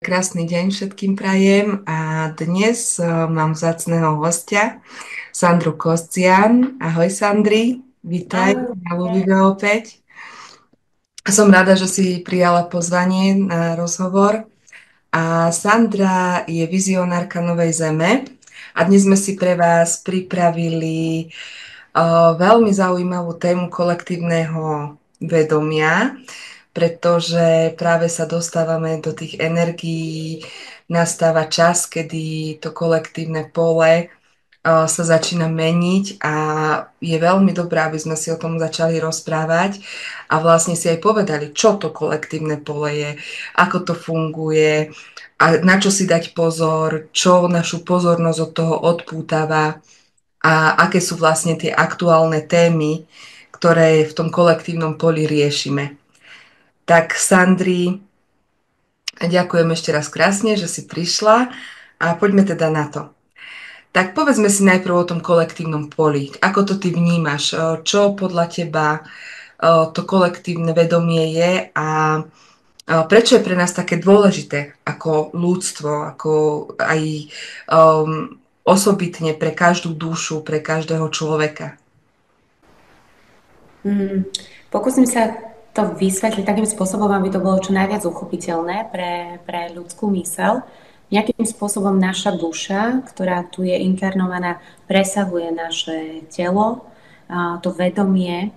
Krásny deň všetkým prajem a dnes mám vzácneho hostia, Sandru Koscian. Ahoj Sandri, vítaj na Ahojte. Luvive opäť. Som rada, že si prijala pozvanie na rozhovor. A Sandra je vizionárka Novej Zeme a dnes sme si pre vás pripravili veľmi zaujímavú tému kolektívneho vedomia, pretože práve sa dostávame do tých energií, nastáva čas, kedy to kolektívne pole sa začína meniť a je veľmi dobré, aby sme si o tom začali rozprávať a vlastne si aj povedali, čo to kolektívne pole je, ako to funguje a na čo si dať pozor, čo našu pozornosť od toho odpútava a aké sú vlastne tie aktuálne témy, ktoré v tom kolektívnom poli riešime. Tak Sandri, ďakujem ešte raz krásne, že si prišla a poďme teda na to. Tak povedzme si najprv o tom kolektívnom poli. Ako to ty vnímaš? Čo podľa teba to kolektívne vedomie je a prečo je pre nás také dôležité ako ľudstvo, ako aj osobitne pre každú dušu, pre každého človeka? Mm, Pokúsim sa to vysvetliť takým spôsobom, aby to bolo čo najviac uchopiteľné pre ľudskú myseľ. Nejakým spôsobom naša duša, ktorá tu je internovaná, presahuje naše telo, to vedomie,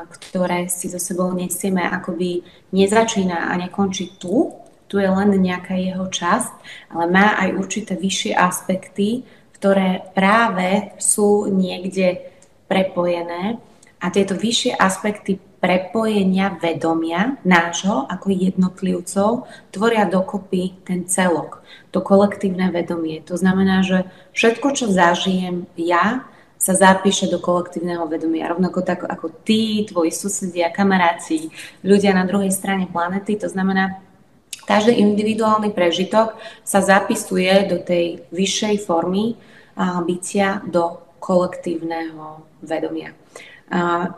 ktoré si so sebou nesieme, akoby nezačína a nekončí tu. Tu je len nejaká jeho časť, ale má aj určité vyššie aspekty, ktoré práve sú niekde prepojené. A tieto vyššie aspekty prepojenia vedomia nášho ako jednotlivcov tvoria dokopy ten celok, to kolektívne vedomie. To znamená, že všetko, čo zažijem ja, sa zapíše do kolektívneho vedomia. Rovnako tak ako ty, tvoji susedia, kamaráti, ľudia na druhej strane planety. To znamená, každý individuálny prežitok sa zapisuje do tej vyššej formy bytia do kolektívneho vedomia.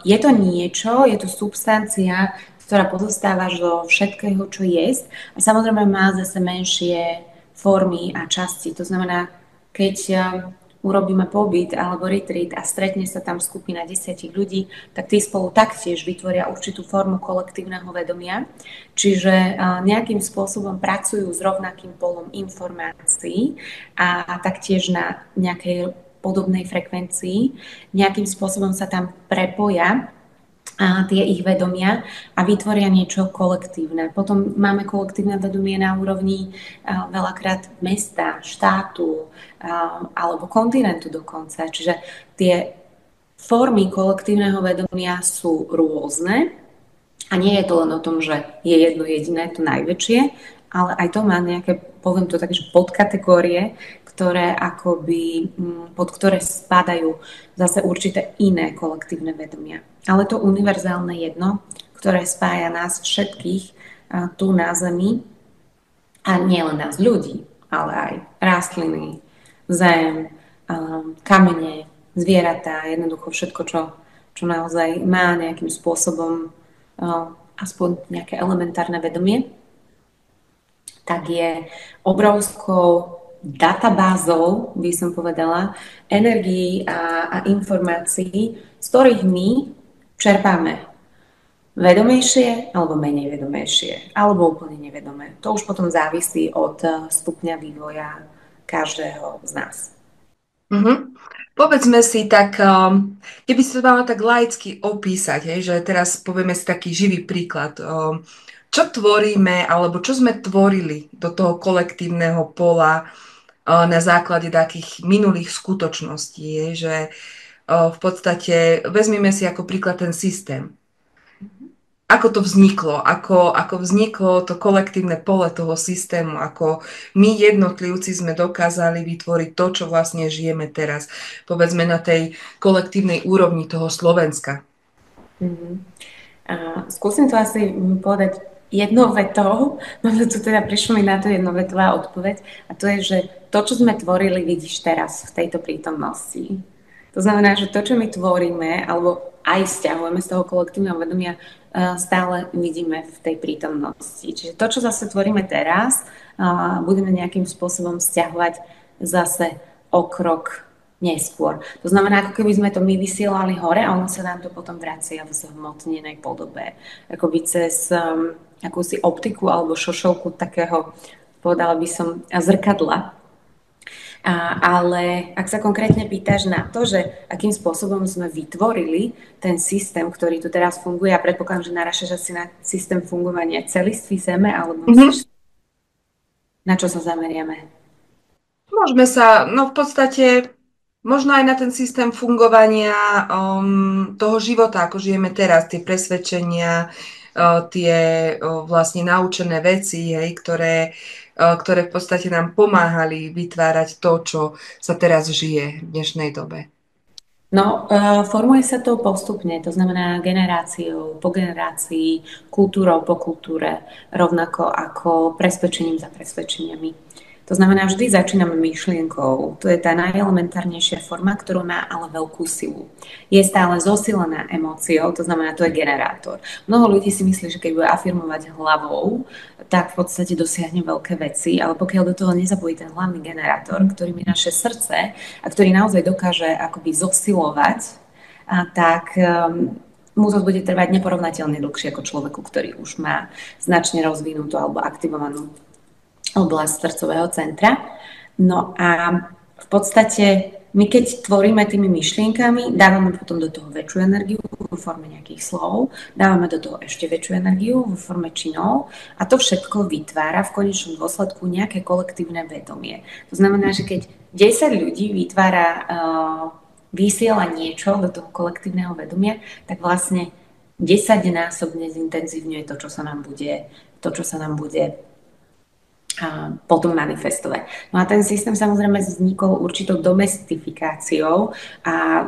Je to niečo, je to substancia, ktorá pozostáva zo všetkého, čo je, a samozrejme má zase menšie formy a časti. To znamená, keď urobíme pobyt alebo retreat a stretne sa tam skupina 10 ľudí, tak tí spolu taktiež vytvoria určitú formu kolektívneho vedomia, čiže nejakým spôsobom pracujú s rovnakým polom informácií a taktiež na nejakej podobnej frekvencii, nejakým spôsobom sa tam prepoja tie ich vedomia a vytvoria niečo kolektívne. Potom máme kolektívne vedomie na úrovni veľakrát mesta, štátu alebo kontinentu dokonca. Čiže tie formy kolektívneho vedomia sú rôzne a nie je to len o tom, že je jedno jediné, to najväčšie, ale aj to má nejaké, poviem to tak, že podkategórie, ktoré akoby, pod ktoré spadajú zase určité iné kolektívne vedomia. Ale to univerzálne jedno, ktoré spája nás všetkých tu na Zemi, a nie len nás ľudí, ale aj rastliny, zem, kamene, zvieratá, jednoducho všetko, čo naozaj má nejakým spôsobom aspoň nejaké elementárne vedomie, tak je obrovskou databázou, by som povedala, energií a informácií, z ktorých my čerpáme vedomejšie alebo menej vedomejšie, alebo úplne nevedomé. To už potom závisí od stupňa vývoja každého z nás. Mhm. Povedzme si tak, keby si to mala tak laicky opísať, hej, že teraz povieme si taký živý príklad. Čo tvoríme, alebo čo sme tvorili do toho kolektívneho pola na základe takých minulých skutočností, je, že v podstate vezmeme si ako príklad ten systém. Ako to vzniklo, ako vzniklo to kolektívne pole toho systému, ako my jednotlivci sme dokázali vytvoriť to, čo vlastne žijeme teraz, povedzme na tej kolektívnej úrovni toho Slovenska. Mm-hmm. Skúsim to asi povedať jednou vetou, no tu teda prišlo mi na to jednovetová odpoveď, a to je, že to, čo sme tvorili, vidíš teraz v tejto prítomnosti. To znamená, že to, čo my tvoríme, alebo aj stiahujeme z toho kolektívneho vedomia, stále vidíme v tej prítomnosti. Čiže to, čo zase tvoríme teraz, budeme nejakým spôsobom vzťahovať zase o krok neskôr. To znamená, ako keby sme to my vysielali hore a ono sa nám to potom vracia v zhmotnenej podobe. Akoby cez akúsi optiku alebo šošovku takého, povedala by som, zrkadla. Ale ak sa konkrétne pýtaš na to, že akým spôsobom sme vytvorili ten systém, ktorý tu teraz funguje, a predpokladám, že narážaš asi na systém fungovania celistvý Zeme, alebo myslíš, na čo sa zameriame? Môžeme sa, no v podstate, možno aj na ten systém fungovania toho života, ako žijeme teraz, tie presvedčenia, tie vlastne naučené veci, hej, ktoré v podstate nám pomáhali vytvárať to, čo sa teraz žije v dnešnej dobe. No, formuje sa to postupne, to znamená generáciou po generácii, kultúrou po kultúre, rovnako ako presvedčením za presvedčeniami. To znamená, vždy začíname myšlienkou. To je tá najelementárnejšia forma, ktorú má ale veľkú silu. Je stále zosilená emóciou, to znamená, to je generátor. Mnoho ľudí si myslí, že keď bude afirmovať hlavou, tak v podstate dosiahne veľké veci, ale pokiaľ do toho nezapojí ten hlavný generátor, ktorým je naše srdce a ktorý naozaj dokáže akoby zosilovať, tak mu to bude trvať neporovnateľne dlhšie ako človeku, ktorý už má značne rozvinutú alebo aktivovanú oblasť srdcového centra. No a v podstate my keď tvoríme tými myšlienkami, dávame potom do toho väčšiu energiu vo forme nejakých slov, dávame do toho ešte väčšiu energiu vo forme činov a to všetko vytvára v konečnom dôsledku nejaké kolektívne vedomie. To znamená, že keď 10 ľudí vysiela niečo do toho kolektívneho vedomia, tak vlastne 10-násobne zintenzívňuje to, čo sa nám bude potom manifestovať. No a ten systém samozrejme vznikol určitou domestifikáciou a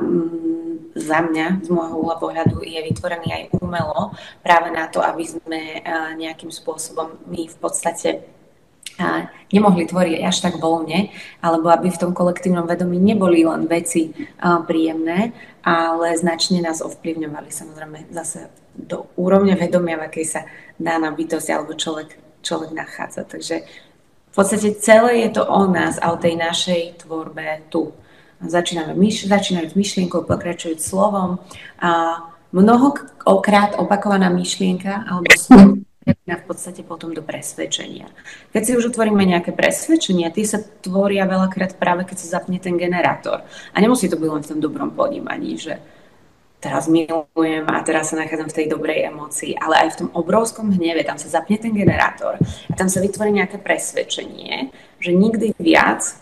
za mňa, z môjho uhla pohľadu, je vytvorený aj umelo práve na to, aby sme nejakým spôsobom my v podstate nemohli tvoriť až tak voľne, alebo aby v tom kolektívnom vedomí neboli len veci príjemné, ale značne nás ovplyvňovali samozrejme zase do úrovne vedomia, v akej sa daná bytosť alebo človek nachádza. Takže v podstate celé je to o nás a o tej našej tvorbe tu. Začínajúc myšlienkou, pokračujúc slovom a mnohokrát opakovaná myšlienka alebo slovo v podstate potom do presvedčenia. Keď si už utvoríme nejaké presvedčenia, tie sa tvoria veľakrát práve keď sa zapne ten generátor. A nemusí to byť len v tom dobrom ponímaní, že teraz milujem a teraz sa nachádzam v tej dobrej emócii, ale aj v tom obrovskom hneve, tam sa zapne ten generátor a tam sa vytvorí nejaké presvedčenie, že nikdy viac.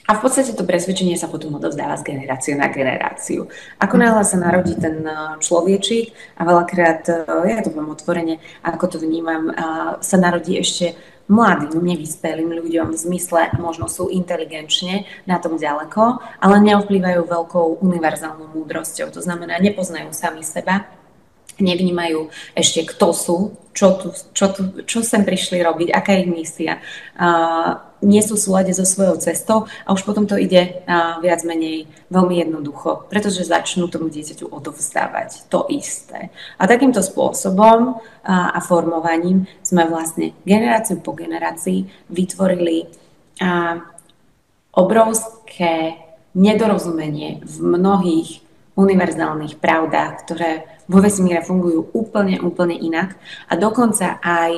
A v podstate to presvedčenie sa potom odovzdáva z generácie na generáciu. Ako náhle sa narodí ten človečík a veľakrát, ja to poviem otvorene, ako to vnímam, sa narodí ešte mladým, nevyspelým ľuďom v zmysle, možno sú inteligenčne na tom ďaleko, ale neovplyvajú veľkou univerzálnou múdrosťou. To znamená, nepoznajú sami seba, nevnímajú ešte, kto sú, čo sem prišli robiť, aká je ich misia. Nie sú v súlade so svojou cestou a už potom to ide viac menej veľmi jednoducho, pretože začnú tomu dieťaťu odovzdávať to isté. A takýmto spôsobom a formovaním sme vlastne generáciu po generácii vytvorili obrovské nedorozumenie v mnohých univerzálnych pravdách, ktoré vo vesmíre fungujú úplne inak. A dokonca aj,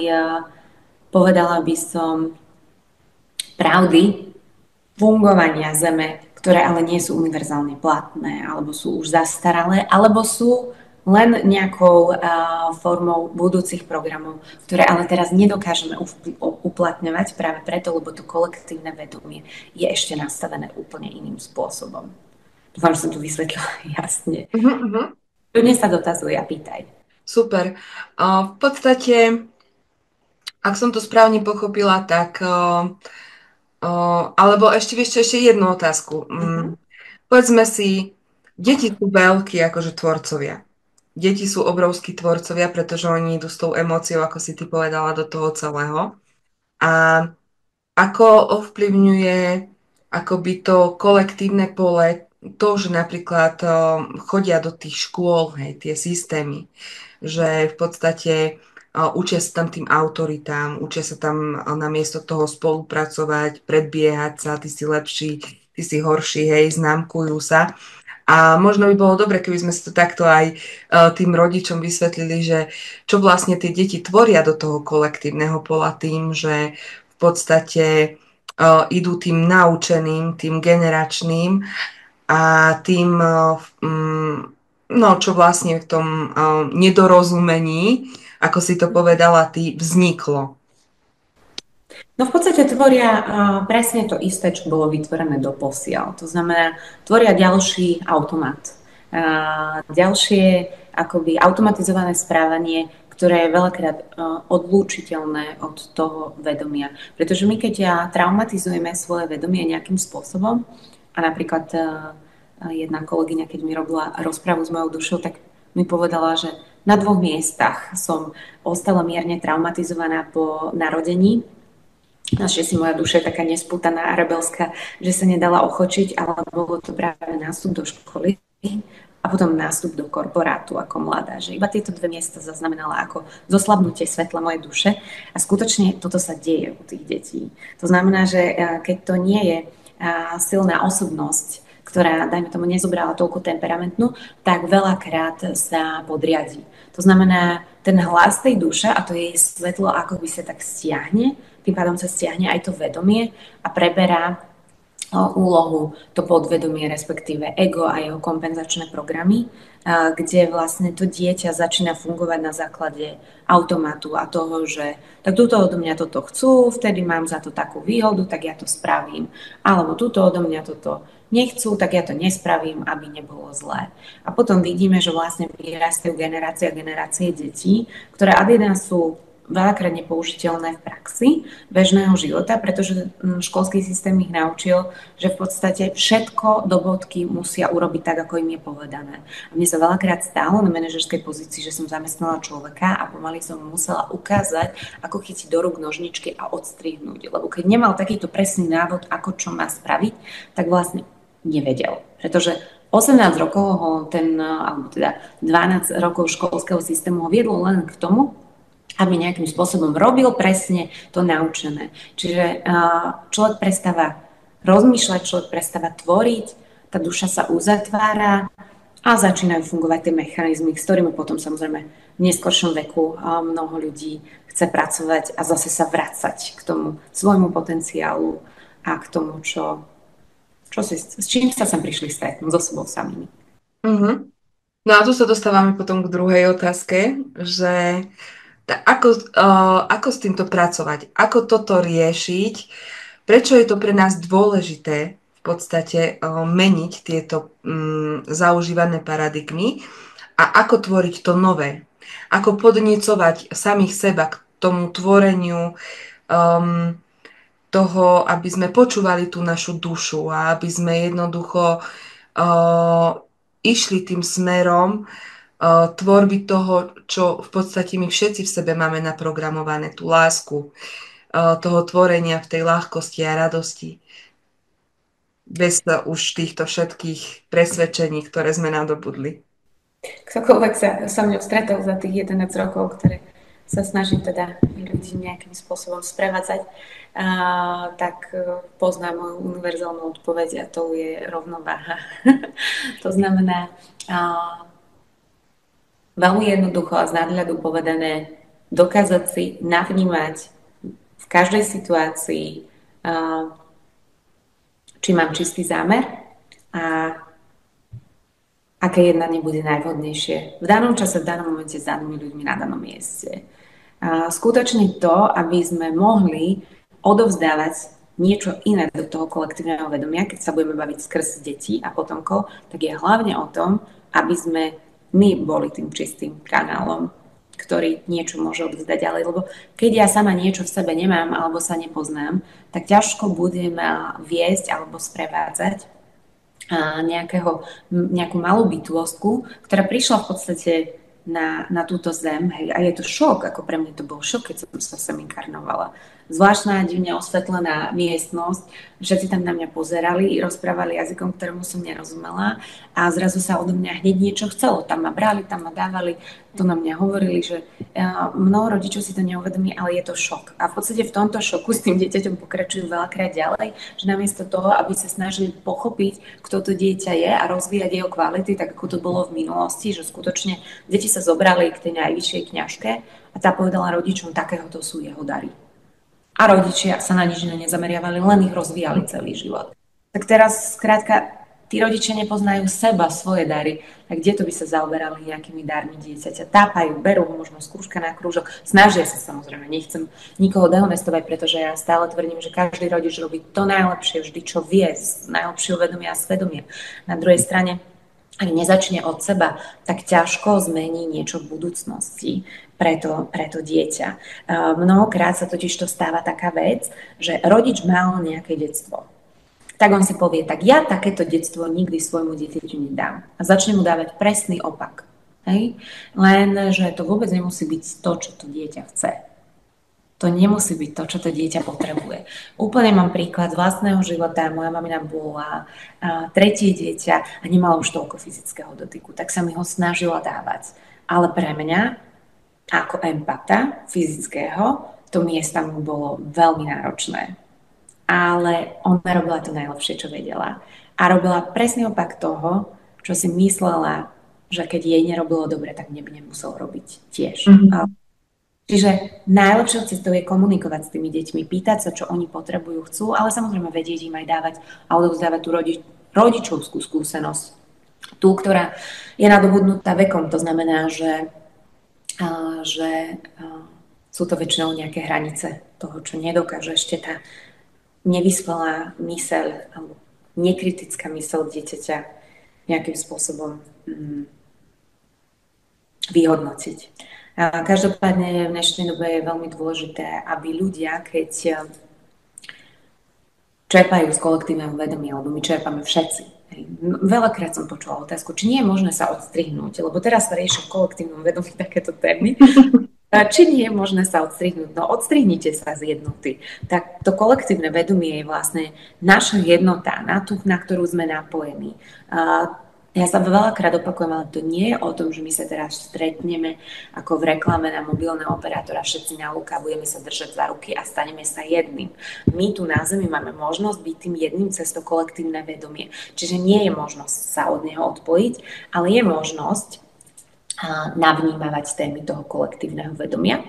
povedala by som, pravdy fungovania Zeme, ktoré ale nie sú univerzálne platné, alebo sú už zastaralé, alebo sú len nejakou formou budúcich programov, ktoré ale teraz nedokážeme uplatňovať práve preto, lebo to kolektívne vedomie je ešte nastavené úplne iným spôsobom. Dúfam, že som tu vysvetlila jasne. Dnes sa dotazuj a pýtaj. Super. V podstate, ak som to správne pochopila, tak alebo ešte jednu otázku. Povedzme si, deti sú veľkí akože tvorcovia. Deti sú obrovskí tvorcovia, pretože oni idú s tou emóciou, ako si ty povedala, do toho celého. A ako ovplyvňuje akoby to kolektívne pole, to, že napríklad chodia do tých škôl, hej, tie systémy, že v podstate učia sa tam tým autoritám, učia sa tam namiesto toho spolupracovať, predbiehať sa, ty si lepší, ty si horší, hej, známkujú sa. A možno by bolo dobre, keby sme si to takto aj tým rodičom vysvetlili, že čo vlastne tie deti tvoria do toho kolektívneho pola tým, že v podstate idú tým naučeným, tým generačným a tým, no čo vlastne v tom nedorozumení, ako si to povedala ty, vzniklo. No v podstate tvoria presne to isté, čo bolo vytvorené doposiaľ. To znamená, tvoria ďalší automat. Ďalšie akoby automatizované správanie, ktoré je veľakrát odlúčiteľné od toho vedomia. Pretože my keď traumatizujeme svoje vedomie nejakým spôsobom, a napríklad jedna kolegyňa, keď mi robila rozpravu s mojou dušou, tak mi povedala, že na 2 miestach som ostala mierne traumatizovaná po narodení. Našťastie moja duša je taká nespútaná a rebelská, že sa nedala ochočiť, ale bolo to práve nástup do školy a potom nástup do korporátu ako mladá. Že iba tieto 2 miesta zaznamenala ako zoslabnutie svetla mojej duše a skutočne toto sa deje u tých detí. To znamená, že keď to nie je silná osobnosť, ktorá, dajme tomu, nezobrala toľko temperamentnú, tak veľakrát sa podriadí. To znamená, ten hlas tej duše a to jej svetlo ako by sa tak stiahne, tým pádom sa stiahne aj to vedomie a preberá úlohu to podvedomie, respektíve ego a jeho kompenzačné programy, kde vlastne to dieťa začína fungovať na základe automatu a toho, že tak tuto odo mňa toto chcú, vtedy mám za to takú výhodu, tak ja to spravím. Alebo tuto odo mňa toto nechcú, tak ja to nespravím, aby nebolo zlé. A potom vidíme, že vlastne vyrastajú generácie a generácie detí, ktoré ad jedna sú veľakrát nepoužiteľné v praxi bežného života, pretože školský systém ich naučil, že v podstate všetko do bodky musia urobiť tak, ako im je povedané. A mne sa veľakrát stalo na manažerskej pozícii, že som zamestnala človeka a pomaly som mu musela ukázať, ako chytiť do rúk nožničky a odstrihnúť. Lebo keď nemal takýto presný návod, ako čo má spraviť, tak vlastne nevedel. Pretože 18 rokov ho alebo teda 12 rokov školského systému ho viedlo len k tomu, aby nejakým spôsobom robil presne to naučené. Čiže človek prestáva rozmýšľať, človek prestáva tvoriť, tá duša sa uzatvára a začínajú fungovať tie mechanizmy, s ktorými potom samozrejme v neskoršom veku mnoho ľudí chce pracovať a zase sa vracať k tomu svojmu potenciálu a k tomu, s čím sa sem prišli stretnúť, so sebou samými. Uh-huh. No a tu sa dostávame potom k druhej otázke, že ako s týmto pracovať? Ako toto riešiť? Prečo je to pre nás dôležité v podstate meniť tieto zaužívané paradigmy a ako tvoriť to nové? Ako podnecovať samých seba k tomu tvoreniu toho, aby sme počúvali tú našu dušu a aby sme jednoducho išli tým smerom tvorby toho, čo v podstate my všetci v sebe máme naprogramované, tú lásku, toho tvorenia v tej ľahkosti a radosti. Bez už týchto všetkých presvedčení, ktoré sme nadobudli. Ktokoľvek sa mňou stretol za tých 11 rokov, ktoré sa snažím teda ľudí nejakým spôsobom sprevádzať, tak pozná moju univerzálnu odpoveď a to je rovnováha. To znamená, veľmi jednoducho a z nadhľadu povedané, dokázať si navnímať v každej situácii, či mám čistý zámer a aké jednanie bude najvhodnejšie v danom čase, v danom momente s danými ľuďmi na danom mieste. Skutočne to, aby sme mohli odovzdávať niečo iné do toho kolektívneho vedomia, keď sa budeme baviť skrz detí a potomkov, tak je hlavne o tom, aby sme my boli tým čistým kanálom, ktorý niečo môže odvzdať ďalej. Lebo keď ja sama niečo v sebe nemám alebo sa nepoznám, tak ťažko budem viesť alebo sprevádzať nejakú malú bytostku, ktorá prišla v podstate na túto zem. Hej, a je to šok, ako pre mňa to bol šok, keď som sa sem inkarnovala. zvláštna, divne osvetlená miestnosť. Všetci tam na mňa pozerali, rozprávali jazykom, ktorému som nerozumela a zrazu sa odo mňa hneď niečo chcelo. Tam ma brali, tam ma dávali, to na mňa hovorili, že mnoho rodičov si to neuvedomí, ale je to šok. A v podstate v tomto šoku s tým dieťaťom pokračujú veľakrát ďalej, že namiesto toho, aby sa snažili pochopiť, kto to dieťa je a rozvíjať jeho kvality, tak ako to bolo v minulosti, že skutočne deti sa zobrali k tej najvyššej kňažke a tá povedala rodičom, takéhoto sú jeho dary. A rodičia sa na nič nezameriavali, len ich rozvíjali celý život. Tak teraz, skrátka, tí rodičia nepoznajú seba, svoje dary. A kde to by sa zaoberali nejakými darmi dieťaťa? Tápajú, berú ho možno z krúžka na krúžok. Snažia sa, samozrejme, nechcem nikoho dehonestovať, pretože ja stále tvrdím, že každý rodič robí to najlepšie, vždy čo vie, z najlepšieho vedomia a svedomia. Na druhej strane, ak nezačne od seba, tak ťažko zmení niečo v budúcnosti pre to dieťa. Mnohokrát sa totiž to stáva taká vec, že rodič mal nejaké detstvo. Tak on si povie, tak ja takéto detstvo nikdy svojmu dieťaťu nedám. A začne mu dávať presný opak. Hej? Len, že to vôbec nemusí byť to, čo to dieťa chce. To nemusí byť to, čo to dieťa potrebuje. Úplne mám príklad z vlastného života. Moja mamina bola tretie dieťa a nemala už toľko fyzického dotyku, tak sa mi ho snažila dávať. Ale pre mňa, ako empata fyzického, to miesta mu bolo veľmi náročné. Ale ona robila to najlepšie, čo vedela. A robila presný opak toho, čo si myslela, že keď jej nerobilo dobre, tak mne by nemusel robiť tiež. Čiže najlepšou cestou je komunikovať s tými deťmi, pýtať sa, čo oni potrebujú, chcú, ale samozrejme vedieť im aj dávať a odovzdávať tú rodičovskú skúsenosť. Tú, ktorá je nadobudnutá vekom, to znamená, že sú to väčšinou nejaké hranice toho, čo nedokáže ešte tá nevyspelá myseľ alebo nekritická myseľ dieťaťa nejakým spôsobom vyhodnotiť. Každopádne v dnešnej dobe je veľmi dôležité, aby ľudia, keď čerpajú z kolektívneho vedomia, lebo my čerpame všetci. Veľakrát som počula otázku, či nie je možné sa odstrihnúť, lebo teraz sa riešia v kolektívnom vedomí takéto témy. Či nie je možné sa odstrihnúť? No odstrihnite sa z jednoty. Tak to kolektívne vedomie je vlastne naša jednota, na ktorú sme napojení. Ja sa veľakrát opakujem, ale to nie je o tom, že my sa teraz stretneme ako v reklame na mobilného operátora, všetci na lúka, budeme sa držať za ruky a staneme sa jedným. My tu na Zemi máme možnosť byť tým jedným cez to kolektívne vedomie. Čiže nie je možnosť sa od neho odpojiť, ale je možnosť navnímavať témy toho kolektívneho vedomia.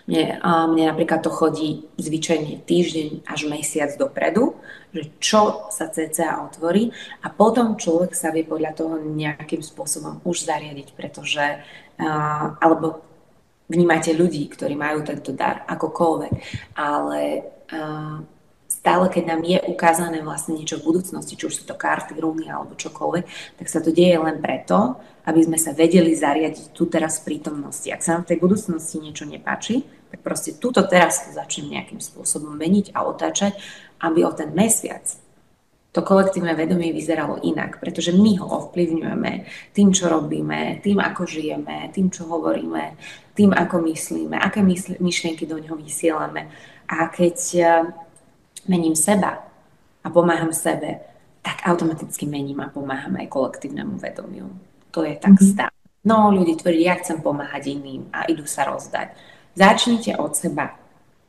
Mne napríklad to chodí zvyčajne týždeň až mesiac dopredu, že čo sa cca otvorí a potom človek sa vie podľa toho nejakým spôsobom už zariadiť, pretože alebo vnímate ľudí, ktorí majú tento dar akokoľvek, ale stále, keď nám je ukázané vlastne niečo v budúcnosti, či už sú to karty, runy alebo čokoľvek, tak sa to deje len preto, aby sme sa vedeli zariadiť tu teraz v prítomnosti. Ak sa nám v tej budúcnosti niečo nepáči, tak proste tuto teraz to začnem nejakým spôsobom meniť a otáčať, aby o ten mesiac to kolektívne vedomie vyzeralo inak, pretože my ho ovplyvňujeme tým, čo robíme, tým, ako žijeme, tým, čo hovoríme, tým, ako myslíme, aké myšlienky do ňoho vysielame. A keď mením seba a pomáham sebe, tak automaticky mením a pomáham aj kolektívnemu vedomiu. To je tak stále. No, ľudí tvrdia, ja chcem pomáhať iným a idú sa rozdať. Začnite od seba.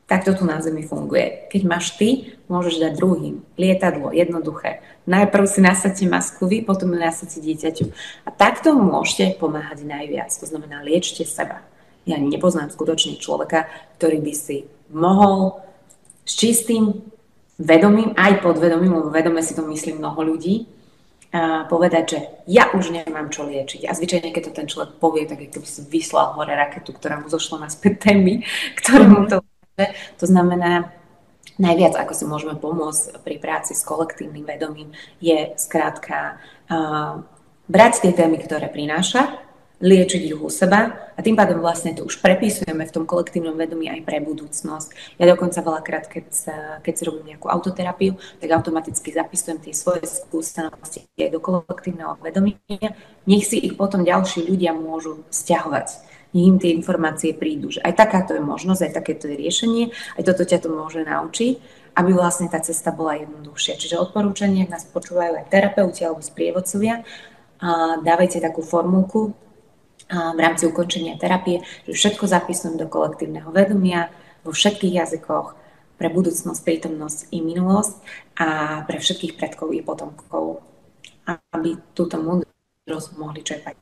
Tak to tu na Zemi funguje. Keď máš ty, môžeš dať druhým. Lietadlo, jednoduché. Najprv si nasadte masku vy, potom ju nasadte dieťaťu. A takto môžete pomáhať najviac. To znamená, liečte seba. Ja nepoznám skutočne človeka, ktorý by si mohol s čistým vedomím, aj podvedomím, lebo vedome si to myslí mnoho ľudí, povedať, že ja už nemám čo liečiť. A zvyčajne, keď to ten človek povie, tak ako by si vyslal hore raketu, ktorá mu zošla naspäť témy, ktoré mu to lieče. To znamená, najviac, ako si môžeme pomôcť pri práci s kolektívnym vedomím, je skrátka brať tie témy, ktoré prináša, liečiť ich u seba a tým pádom vlastne to už prepisujeme v tom kolektívnom vedomí aj pre budúcnosť. Ja dokonca veľakrát, keď si robím nejakú autoterapiu, tak automaticky zapisujem tie svoje skúsenosti do kolektívneho vedomia. Nech si ich potom ďalší ľudia môžu sťahovať nech im tie informácie prídu, že aj takáto je možnosť, aj takéto je riešenie, aj toto ťa to môže naučiť, aby vlastne tá cesta bola jednoduchšia. Čiže odporúčanie, ak nás počúvajú aj terapeuti alebo sprievodcovia, dávajte takú formulku v rámci ukončenia terapie, že všetko zapisujem do kolektívneho vedomia vo všetkých jazykoch pre budúcnosť, prítomnosť i minulosť a pre všetkých predkov i potomkov, aby túto múdrosť mohli čerpať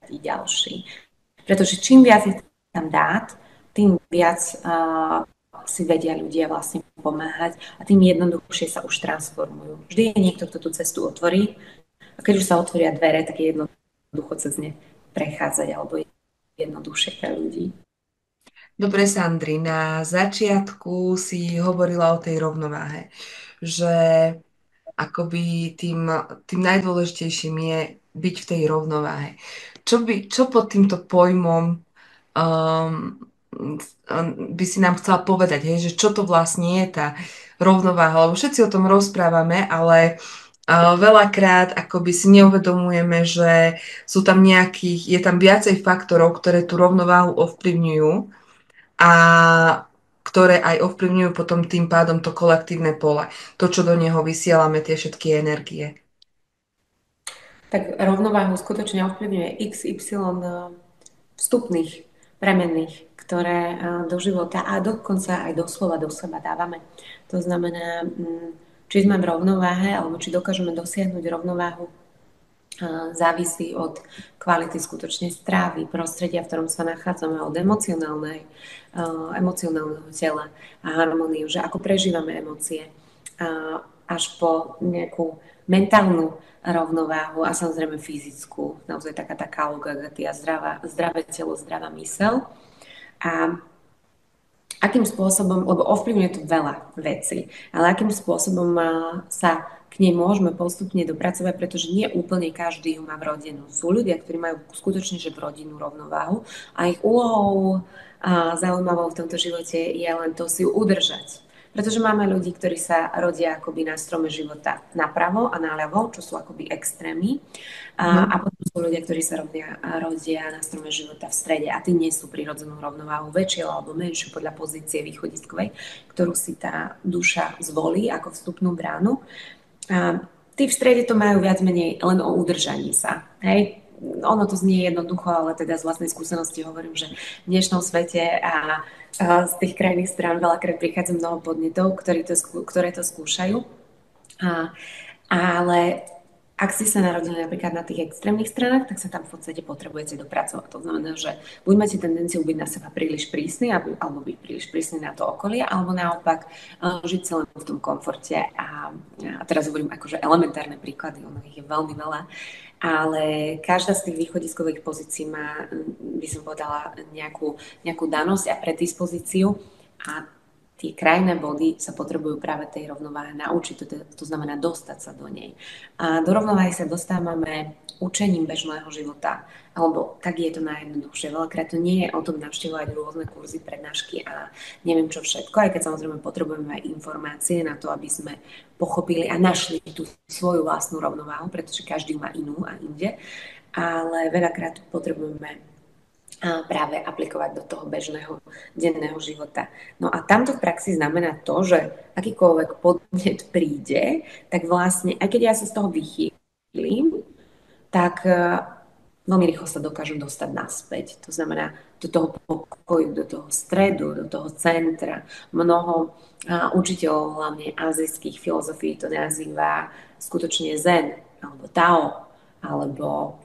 i ďalší. Pretože čím viac je tam dát, tým viac si vedia ľudia vlastne pomáhať a tým jednoduchšie sa už transformujú. Vždy je niekto, kto tú cestu otvorí a keď už sa otvoria dvere, tak je jednoducho cez ne prechádzať alebo je jednoduchšie pre ľudí. Dobre, Sandri, na začiatku si hovorila o tej rovnováhe, že akoby tým najdôležitejším je byť v tej rovnováhe. Čo pod týmto pojmom by si nám chcela povedať, hej, že čo to vlastne je tá rovnováha, lebo všetci o tom rozprávame, ale veľakrát akoby si neuvedomujeme, že je tam viacej faktorov, ktoré tú rovnováhu ovplyvňujú a ktoré aj ovplyvňujú potom tým pádom to kolektívne pole. To, čo do neho vysielame, tie všetky energie. Tak rovnováhu skutočne ovplyvňuje XY vstupných, premenných, ktoré do života a dokonca aj doslova do seba dávame. To znamená, či sme v rovnováhe, alebo či dokážeme dosiahnuť rovnováhu, závisí od kvality skutočnej strávy, prostredia, v ktorom sa nachádzame, od emocionálneho tela a harmóniu, že ako prežívame emócie, až po nejakú mentálnu rovnováhu a samozrejme fyzickú, naozaj taká tá kalogagatia, zdravé telo, zdravá myseľ. A akým spôsobom, lebo ovplyvňuje to veľa vecí, ale akým spôsobom sa k nej môžeme postupne dopracovať, pretože nie úplne každý ju má vrodenú. Sú ľudia, ktorí majú skutočne že rodinnú rovnováhu a ich úlohou zaujímavou v tomto živote je len to si ju udržať. Pretože máme ľudí, ktorí sa rodia akoby na strome života napravo a naľavo, čo sú akoby extrémy. A potom sú ľudia, ktorí sa rodia na strome života v strede a tí nie sú prirodzenú rovnováhu väčšiu alebo menšiu podľa pozície východiskovej, ktorú si tá duša zvolí ako vstupnú bránu. A tí v strede to majú viac menej len o udržaní sa. Hej? Ono to znie jednoducho, ale teda z vlastnej skúsenosti hovorím, že v dnešnom svete a z tých krajných strán veľakrát prichádza mnoho podnetov, ktoré to skúšajú. Ale ak ste sa narodili napríklad na tých extrémnych stranách, tak sa tam v podstate potrebujete dopracovať. To znamená, že buď máte tendenciu byť na seba príliš prísny, alebo byť príliš prísny na to okolie, alebo naopak žiť sa len v tom komforte. A teraz hovorím akože elementárne príklady, ono ich je veľmi veľa, ale každá z tých východiskových pozícií má, by som povedala, nejakú danosť a predispozíciu a tie krajné body sa potrebujú práve tej rovnováhe naučiť, to znamená dostať sa do nej. A do rovnováhy sa dostávame učením bežného života, alebo tak je to najjednoduchšie. Veľakrát to nie je o tom navštevovať rôzne kurzy, prednášky a neviem čo všetko, aj keď samozrejme potrebujeme aj informácie na to, aby sme pochopili a našli tú svoju vlastnú rovnováhu, pretože každý má inú a inde, ale veľakrát potrebujeme práve aplikovať do toho bežného denného života. No a tamto v praxi znamená to, že akýkoľvek podnet príde, tak vlastne, aj keď ja sa z toho vychýlim, tak veľmi rýchlo sa dokážem dostať naspäť. To znamená do toho pokoju, do toho stredu, do toho centra. Mnoho učiteľov, hlavne azijských filozofií, to nazýva skutočne zen, alebo Tao, alebo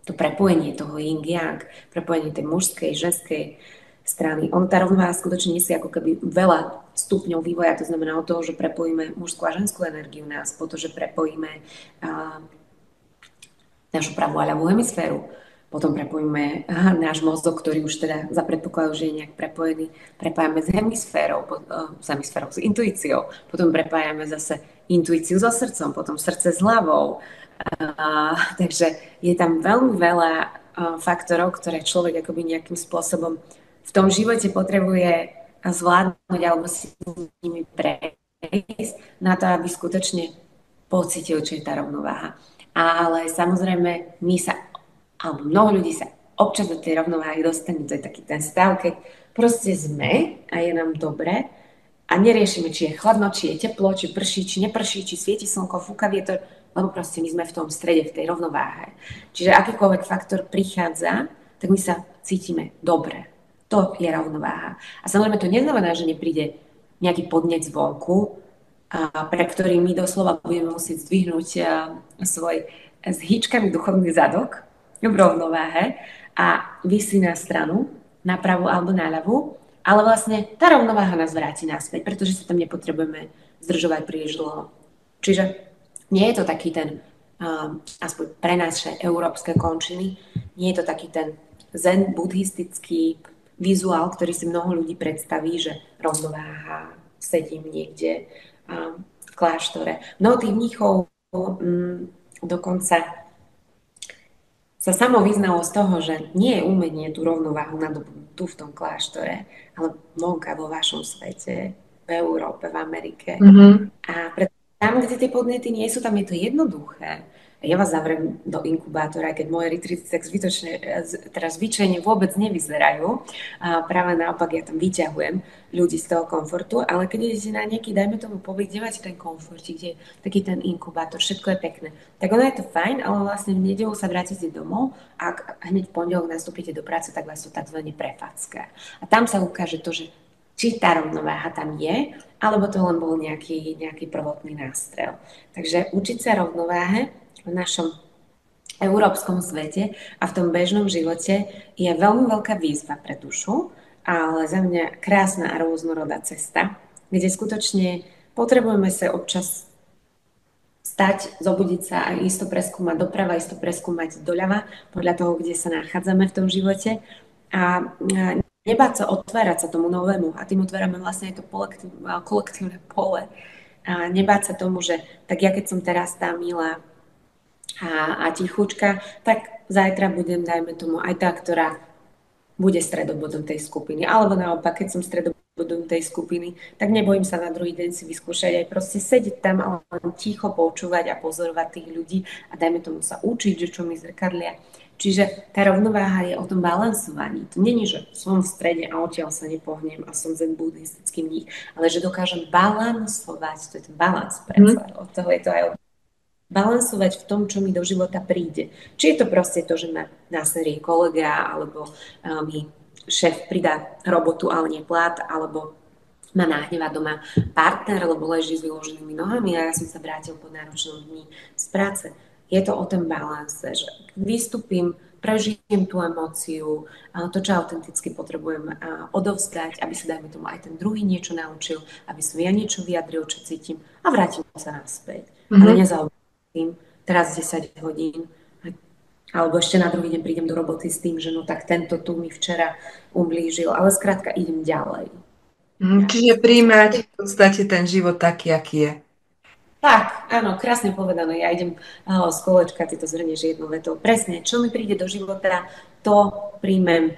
to prepojenie toho yin-yang, prepojenie tej mužskej, ženskej strany. Tá rovnováha skutočne nesie ako keby veľa stupňov vývoja, to znamená od toho, že prepojíme mužskú a ženskú energiu nás, po to, že prepojíme našu pravú a ľavú hemisféru, potom prepojíme náš mozog, ktorý už teda za predpokladu, že je nejak prepojený, prepájame s hemisférou, s intuíciou, potom prepájame zase intuíciu so srdcom, potom srdce s hlavou. Takže je tam veľmi veľa faktorov, ktoré človek akoby nejakým spôsobom v tom živote potrebuje zvládnuť alebo si s nimi prejsť na to, aby skutočne pocítil, čo je tá rovnováha. Ale samozrejme my sa alebo mnoho ľudí sa občas do tej rovnováhy dostane, to je taký ten stav, keď proste sme a je nám dobre a neriešime, či je chladno, či je teplo, či prší, či neprší, či svieti slnko, fúka vietor, lebo proste my sme v tom strede, v tej rovnováhe. Čiže akýkoľvek faktor prichádza, tak my sa cítime dobre. To je rovnováha. A samozrejme to neznamená, že nepríde nejaký podnec zvonku, pre ktorý my doslova budeme musieť zdvihnúť svoj s hýčkami duchovný zadok v rovnováhe a vysí na stranu, napravo alebo naľavo, ale vlastne tá rovnováha nás vráti naspäť, pretože sa tam nepotrebujeme zdržovať príliš dlho. Čiže nie je to taký ten, aspoň pre naše európske končiny, nie je to taký ten zen buddhistický vizuál, ktorý si mnoho ľudí predstaví, že rovnováha, sedím niekde v kláštore. Mnoho tých mníchov dokonca sa samo vyznalo z toho, že nie je umenie tú rovnováhu nadobudnúť tu v tom kláštore, ale vonka vo vašom svete, v Európe, v Amerike. A preto tam, kde tie podnety nie sú, tam je to jednoduché. Ja vás zavriem do inkubátora, keď moje retreaty tak zvyčajne vôbec nevyzerajú. A práve naopak, ja tam vyťahujem ľudí z toho komfortu, ale keď idete na nejaký, dajme tomu pobyt, kde máte ten komfort, kde je taký ten inkubátor, všetko je pekné, tak ono je to fajn, ale vlastne v nedeľu sa vrátite domov a ak hneď v pondelok nastúpite do práce, tak vás to tzv. Prefacká. A tam sa ukáže to, že či tá rovnováha tam je, alebo to len bol nejaký prvotný nástrel. Takže učiť sa rovnováhe v našom európskom svete a v tom bežnom živote je veľmi veľká výzva pre dušu, ale za mňa krásna a rôznorodá cesta, kde skutočne potrebujeme sa občas stať, zobudiť sa a isto preskúmať doprava, isto preskúmať doľava, podľa toho, kde sa nachádzame v tom živote a nebáť sa otvárať sa tomu novému a tým otvárame vlastne aj to kolektívne pole. A nebáť sa tomu, že tak ja keď som teraz tá milá a tichučka, tak zajtra budem, dajme tomu, aj tá, ktorá bude stredobodom tej skupiny. Alebo naopak, keď som stredobodom tej skupiny, tak nebojím sa na druhý deň si vyskúšať aj proste sedieť tam a len ticho počúvať a pozorovať tých ľudí a dajme tomu sa učiť, že čo mi zrkadlia. Čiže tá rovnováha je o tom balansovaní. To nie je, že som v strede a odtiaľ sa nepohnem a som zen buddhistický mních, ale že dokážem balansovať, to je ten balans predsa. Od toho je to aj balansovať v tom, čo mi do života príde. Či je to proste to, že ma naserie kolega, alebo mi šéf pridá robotu, ale nie plat, alebo ma nahnevá doma partner, lebo leží s vyloženými nohami a ja som sa vrátil po náročnom dni z práce. Je to o tom balanse, že vystúpim, prežijem tú emóciu, to, čo autenticky potrebujem odovzdať, aby sa, dajme tomu, aj ten druhý niečo naučil, aby som ja niečo vyjadril, čo cítim a vrátim sa naspäť. Ale nezaobím teraz 10 hodín, alebo ešte na druhý deň prídem do roboty s tým, že no tak tento tu mi včera ublížil, ale skrátka idem ďalej. Čiže príjmať v podstate ten život taký, aký je. Tak, áno, krásne povedané. Ja idem z kolečka, ty to zhrnieš jednou vetou. Presne, čo mi príde do života, to príjmem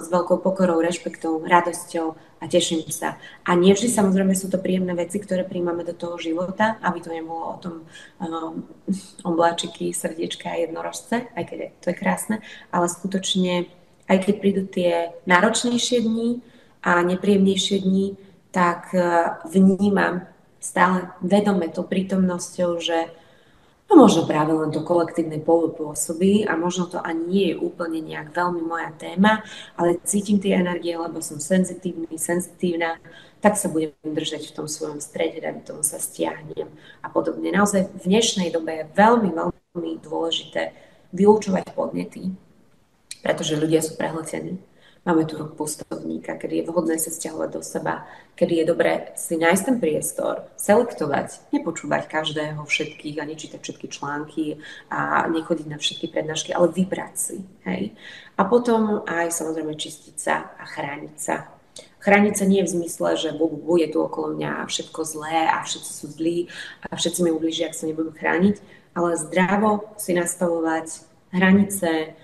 s veľkou pokorou, rešpektom, radosťou a teším sa. A nie vždy samozrejme sú to príjemné veci, ktoré príjmame do toho života, aby to nebolo o tom obláčiky, srdiečka a jednorožce, aj keď to je krásne, ale skutočne, aj keď prídu tie náročnejšie dni a nepríjemnejšie dni, tak vnímam stále vedome tou prítomnosťou, že no možno práve len to kolektívne pole pôsobí a možno to ani nie je úplne nejak veľmi moja téma, ale cítim tie energie, lebo som senzitívna, tak sa budem držať v tom svojom strede, dajme tomu sa stiahnem a podobne. Naozaj v dnešnej dobe je veľmi, veľmi dôležité vylúčovať podnety, pretože ľudia sú prehletení. Máme tu rok pustovníka, kedy je vhodné sa stiahovať do seba, kedy je dobré si nájsť ten priestor, selektovať, nepočúvať každého, všetkých a nečítať všetky články a nechodiť na všetky prednášky, ale vybrať si. Hej? A potom aj samozrejme čistiť sa a chrániť sa. Chrániť sa nie v zmysle, že bude tu okolo mňa všetko zlé a všetci sú zlí a všetci mi ublížia, ak sa nebudem chrániť, ale zdravo si nastavovať hranice,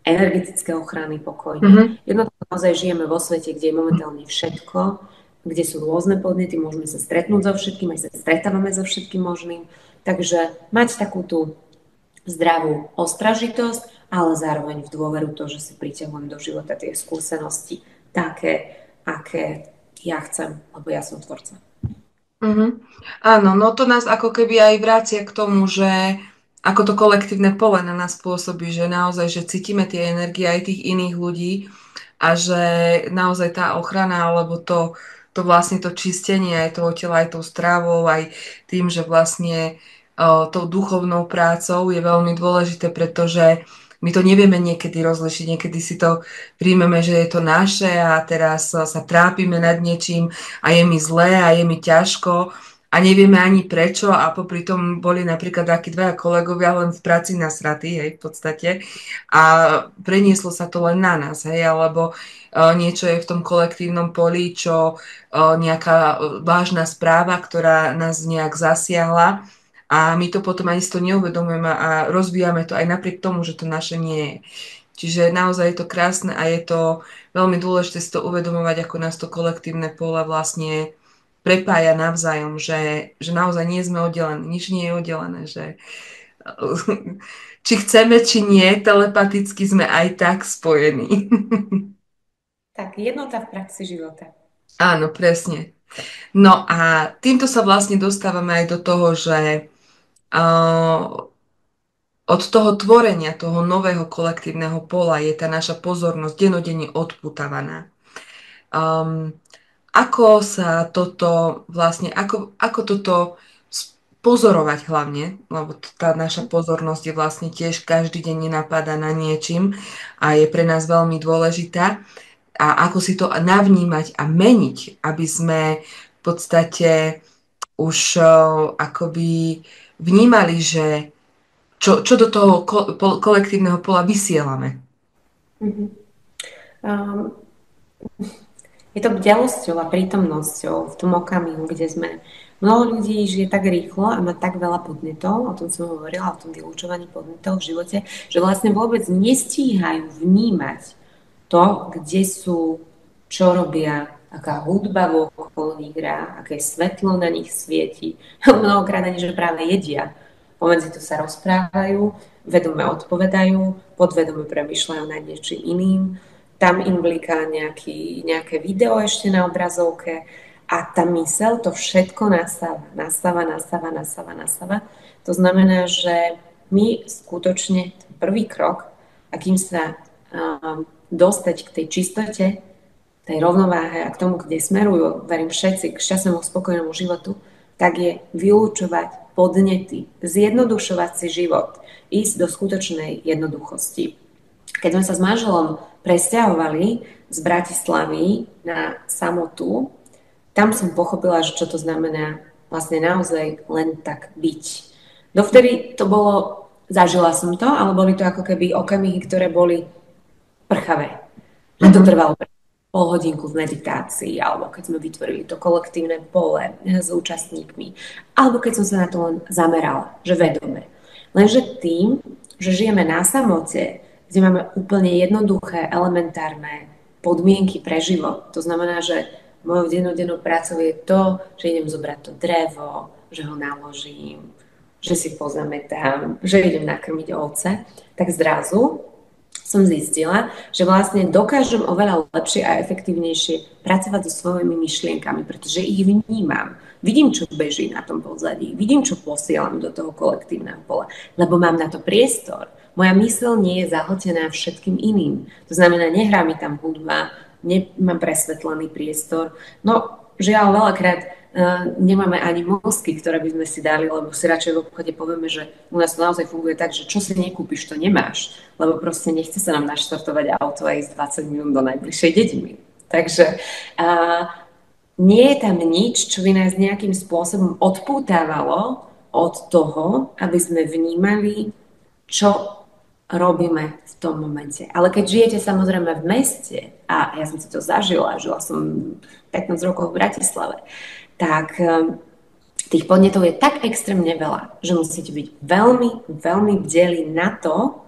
energetické ochrany pokojne. Jednoducho naozaj žijeme vo svete, kde je momentálne všetko, kde sú rôzne podnety, môžeme sa stretnúť so všetkým, aj sa stretávame so všetkým možným. Takže mať takú tú zdravú ostražitosť, ale zároveň v dôveru to, že si priťahujem do života tie skúsenosti také, aké ja chcem, lebo ja som tvorca. Mhm. Áno, no to nás ako keby aj vrácia k tomu, že ako to kolektívne pole na nás pôsobí, že naozaj, že cítime tie energie aj tých iných ľudí a že naozaj tá ochrana alebo to vlastne to čistenie aj toho tela, aj tou strávou, aj tým, že vlastne tou duchovnou prácou je veľmi dôležité, pretože my to nevieme niekedy rozlišiť, niekedy si to príjmeme, že je to naše a teraz sa trápime nad niečím a je mi zlé a je mi ťažko a nevieme ani prečo a popri tom boli napríklad takí dvaja kolegovia len v práci nasratí, hej, v podstate a prenieslo sa to len na nás, hej, alebo niečo je v tom kolektívnom poli, čo nejaká vážna správa, ktorá nás nejak zasiahla a my to potom ani si to neuvedomujeme a rozvíjame to aj napriek tomu, že to naše nie je. Čiže naozaj je to krásne a je to veľmi dôležité si to uvedomovať, ako nás to kolektívne pole vlastne prepája navzájom, že naozaj nie sme oddelení, nič nie je oddelené, že či chceme, či nie, telepaticky sme aj tak spojení. Tak jednota v praxi života. Áno, presne. No a týmto sa vlastne dostávame aj do toho, že od toho tvorenia, toho nového kolektívneho pola je tá naša pozornosť denodenne odputávaná. Um, ako sa toto vlastne, ako toto pozorovať hlavne, lebo tá naša pozornosť je vlastne tiež každý deň nenapadá na niečím a je pre nás veľmi dôležitá. A ako si to navnímať a meniť, aby sme v podstate už akoby vnímali, že čo do toho kolektívneho pola vysielame. Mhm. Um, je to bdelosťou a prítomnosťou v tom okamihu, kde sme. Mnoho ľudí žije tak rýchlo a má tak veľa podnetov, o tom som hovorila, o tom vylúčovaní podnetov v živote, že vlastne vôbec nestíhajú vnímať to, kde sú, čo robia, aká hudba okolo nich hrá, aké svetlo na nich svieti. Mnohokrát ani, že práve jedia. Pomedzi to sa rozprávajú, vedome odpovedajú, podvedome premýšľajú nad niečím iným. Tam im bliká nejaké video ešte na obrazovke a tá myseľ to všetko nasáva. To znamená, že my skutočne ten prvý krok, akým sa dostať k tej čistote, tej rovnováhe a k tomu, kde smerujú, verím všetci, k šťastnému, spokojnému životu, tak je vylúčovať podnety, zjednodušovať si život, ísť do skutočnej jednoduchosti. Keď sme sa s manželom presťahovali z Bratislavy na samotu, tam som pochopila, že čo to znamená vlastne naozaj len tak byť. Dovtedy to bolo, zažila som to, ale boli to ako keby okamihy, ktoré boli prchavé. Že to trvalo pol hodinku v meditácii, alebo keď sme vytvorili to kolektívne pole s účastníkmi, alebo keď som sa na to len zamerala, že vedome. Lenže tým, že žijeme na samote, kde máme úplne jednoduché, elementárne podmienky pre život, to znamená, že mojou dennodennou prácou je to, že idem zobrať to drevo, že ho naložím, že si pozametám, že idem nakrmiť ovce, tak zrazu som zistila, že vlastne dokážem oveľa lepšie a efektívnejšie pracovať so svojimi myšlienkami, pretože ich vnímam. Vidím, čo beží na tom pozadí, vidím, čo posielam do toho kolektívneho pola, lebo mám na to priestor. Moja myseľ nie je zahltená všetkým iným. To znamená, nehrá mi tam hudba, nemám presvetlený priestor. No, žiaľ, veľakrát nemáme ani mozky, ktoré by sme si dali, lebo si radšej v obchode povieme, že u nás to naozaj funguje tak, že čo si nekúpiš, to nemáš, lebo proste nechce sa nám naštartovať auto a ísť 20 minút do najbližšej dediny. Takže nie je tam nič, čo by nás nejakým spôsobom odpútávalo od toho, aby sme vnímali, čo robíme v tom momente. Ale keď žijete samozrejme v meste, a ja som si to zažila, žila som 15 rokov v Bratislave, tak tých podnetov je tak extrémne veľa, že musíte byť veľmi, veľmi bdelí na to,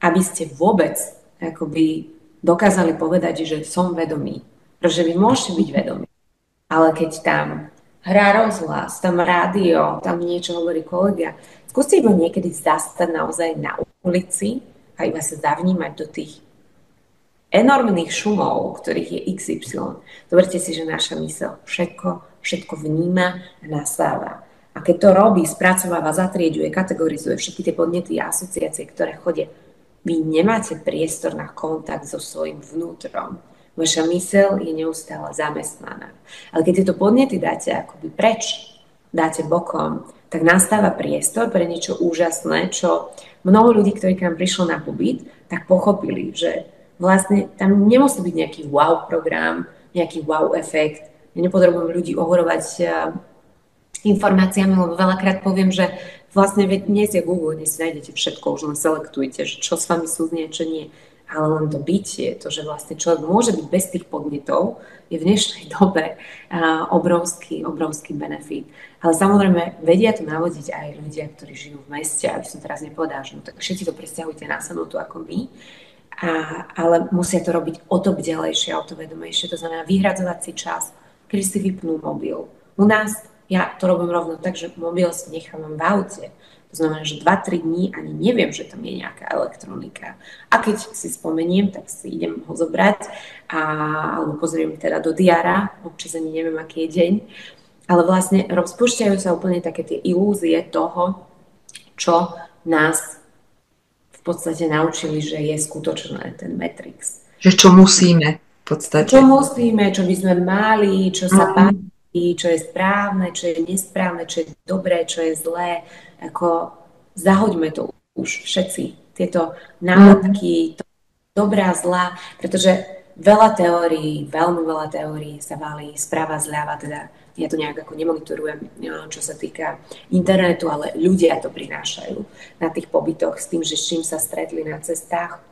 aby ste vôbec akoby dokázali povedať, že som vedomý. Pretože vy môžete byť vedomí. Ale keď tam hrá rozhlas, tam rádio, tam niečo hovorí kolega. Skúste iba niekedy zastať naozaj na ulici a iba sa zavnímať do tých enormných šumov, ktorých je XY. Zoberte si, že naša mysel všetko vníma a nasáva. A keď to robí, spracováva, zatrieďuje, kategorizuje všetky tie podnety a asociácie, ktoré chodia, vy nemáte priestor na kontakt so svojím vnútrom. Vaša mysel je neustále zamestnaná. Ale keď tieto podnety dáte akoby preč, dáte bokom, tak nastáva priestor pre niečo úžasné, čo mnoho ľudí, ktorí k nám prišlo na pobyt, tak pochopili, že vlastne tam nemusí byť nejaký wow program, nejaký wow efekt. Ja nepotrebujem ľudí ohorovať informáciami, lebo veľakrát poviem, že vlastne dnes je Google, dnes nájdete všetko, už len selektujte, že čo s vami súznie, čo nie. Ale len to bytie, to, že vlastne človek môže byť bez tých podnetov, je v dnešnej dobe obrovský benefit. Ale samozrejme, vedia to navodiť aj ľudia, ktorí žijú v meste, aby som teraz nepovedala, že no, tak všetci to presťahujte na samotu ako my, ale musia to robiť o to bdelejšie, o to vedomejšie. To znamená vyhradzovať si čas, kedy si vypnú mobil. U nás ja to robím rovno tak, že mobil si nechávam v aute. To znamená, že 2-3 dní ani neviem, že tam je nejaká elektronika. A keď si spomeniem, tak si idem ho zobrať alebo pozriem teda do diára, občas ani neviem, aký je deň. Ale vlastne rozpúšťajú sa úplne také tie ilúzie toho, čo nás v podstate naučili, že je skutočné, ten Matrix. Že čo musíme v podstate. Čo musíme, čo by sme mali, čo sa páči, čo je správne, čo je nesprávne, čo je dobré, čo je zlé. Ako zahoďme to už všetci, tieto nálepky, dobrá, zlá, pretože veľmi veľa teórií sa valí správa zľava, teda ja to nejak ako nemonitorujem, čo sa týka internetu, ale ľudia to prinášajú na tých pobytoch s tým, že s čím sa stretli na cestách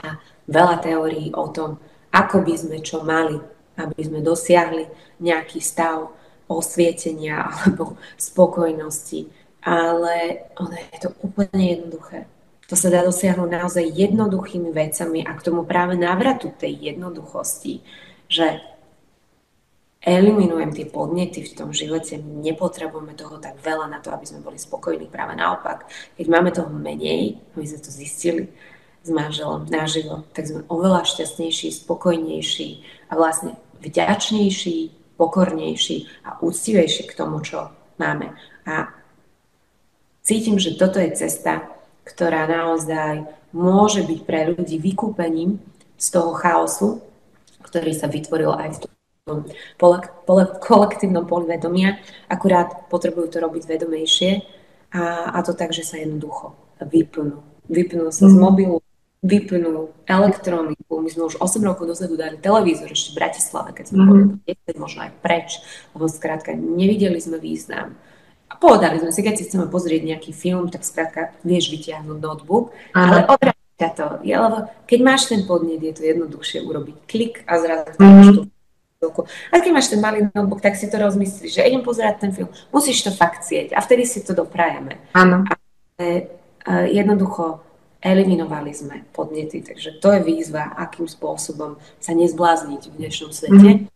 a veľa teórií o tom, ako by sme čo mali, aby sme dosiahli nejaký stav osvietenia alebo spokojnosti. Ale ono je to úplne jednoduché. To sa dá dosiahnuť naozaj jednoduchými vecami a k tomu práve návratu tej jednoduchosti, že eliminujem tie podnety v tom živote, nepotrebujeme toho tak veľa na to, aby sme boli spokojní. Práve naopak, keď máme toho menej, my sme to zistili s manželom naživo, tak sme oveľa šťastnejší, spokojnejší a vlastne vďačnejší, pokornejší a úctivejší k tomu, čo máme. A cítim, že toto je cesta, ktorá naozaj môže byť pre ľudí vykúpením z toho chaosu, ktorý sa vytvoril aj v tom kolektívnom poli vedomia. Akurát potrebujú to robiť vedomejšie a to tak, že sa jednoducho vypnú. Vypnú sa z mobilu, vypnú elektroniku. My sme už 8 rokov dozadu dali televízor ešte v Bratislave, keď sme boli 10, možno aj preč, lebo skrátka nevideli sme význam. A povedali sme si, keď si chceme pozrieť nejaký film, tak skrátka vieš vytiahnuť notebook, ale obráť ťa to. Lebo keď máš ten podnet, je to jednoduchšie urobiť klik a zrazu máš tú filmku. A keď máš ten malý notebook, tak si to rozmyslíš, že idem pozerať ten film. Musíš to fakt chcieť a vtedy si to doprajeme. Áno. Ale jednoducho eliminovali sme podnety, takže to je výzva, akým spôsobom sa nezblázniť v dnešnom svete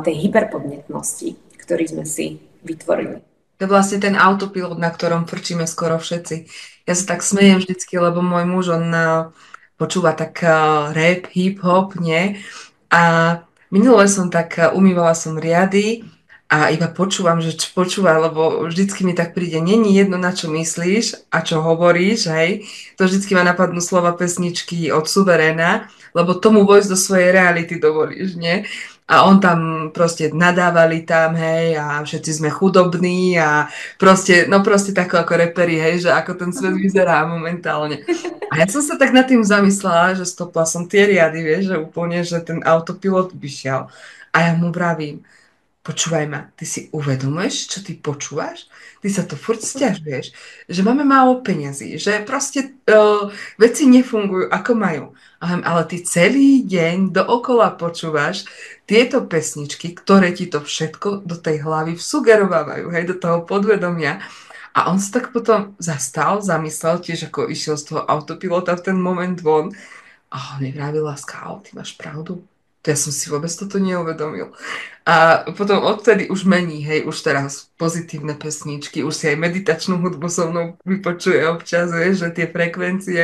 tej hyperpodnetnosti, ktorý sme si vytvorili. To je vlastne ten autopilot, na ktorom frčíme skoro všetci. Ja sa tak smejem vždycky, lebo môj muž, on počúva tak rap, hip-hop, nie? A minule som tak, umývala som riady a iba počúvam, že čo počúva, lebo vždycky mi tak príde, není jedno, na čo myslíš a čo hovoríš, hej. To vždycky ma napadnú slova pesničky od Suveréna, lebo tomu vojsť do svojej reality dovolíš, nie? A on tam proste nadávali tam, hej, a všetci sme chudobní a proste, no proste tako ako reperi, hej, že ako ten svet vyzerá momentálne. A ja som sa tak nad tým zamyslela, že stopla som tie riady, vieš, že úplne, že ten autopilot by šiel. A ja mu vravím, počúvaj ma, ty si uvedomuješ, čo ty počúvaš? Ty sa to furt sťažuješ, že máme málo peňazí, že proste veci nefungujú ako majú. Ale ty celý deň dookola počúvaš tieto pesničky, ktoré ti to všetko do tej hlavy vsugerovávajú, hej, do toho podvedomia. A on sa tak potom zastal, zamyslel tiež, ako išiel z toho autopilota v ten moment von. A on mi vraví, láska, ty máš pravdu. To ja som si vôbec toto neuvedomil. A potom odtedy už mení, hej, už teraz pozitívne pesničky, už si aj meditačnú hudbu so mnou vypočuje občas, vieš, že tie frekvencie,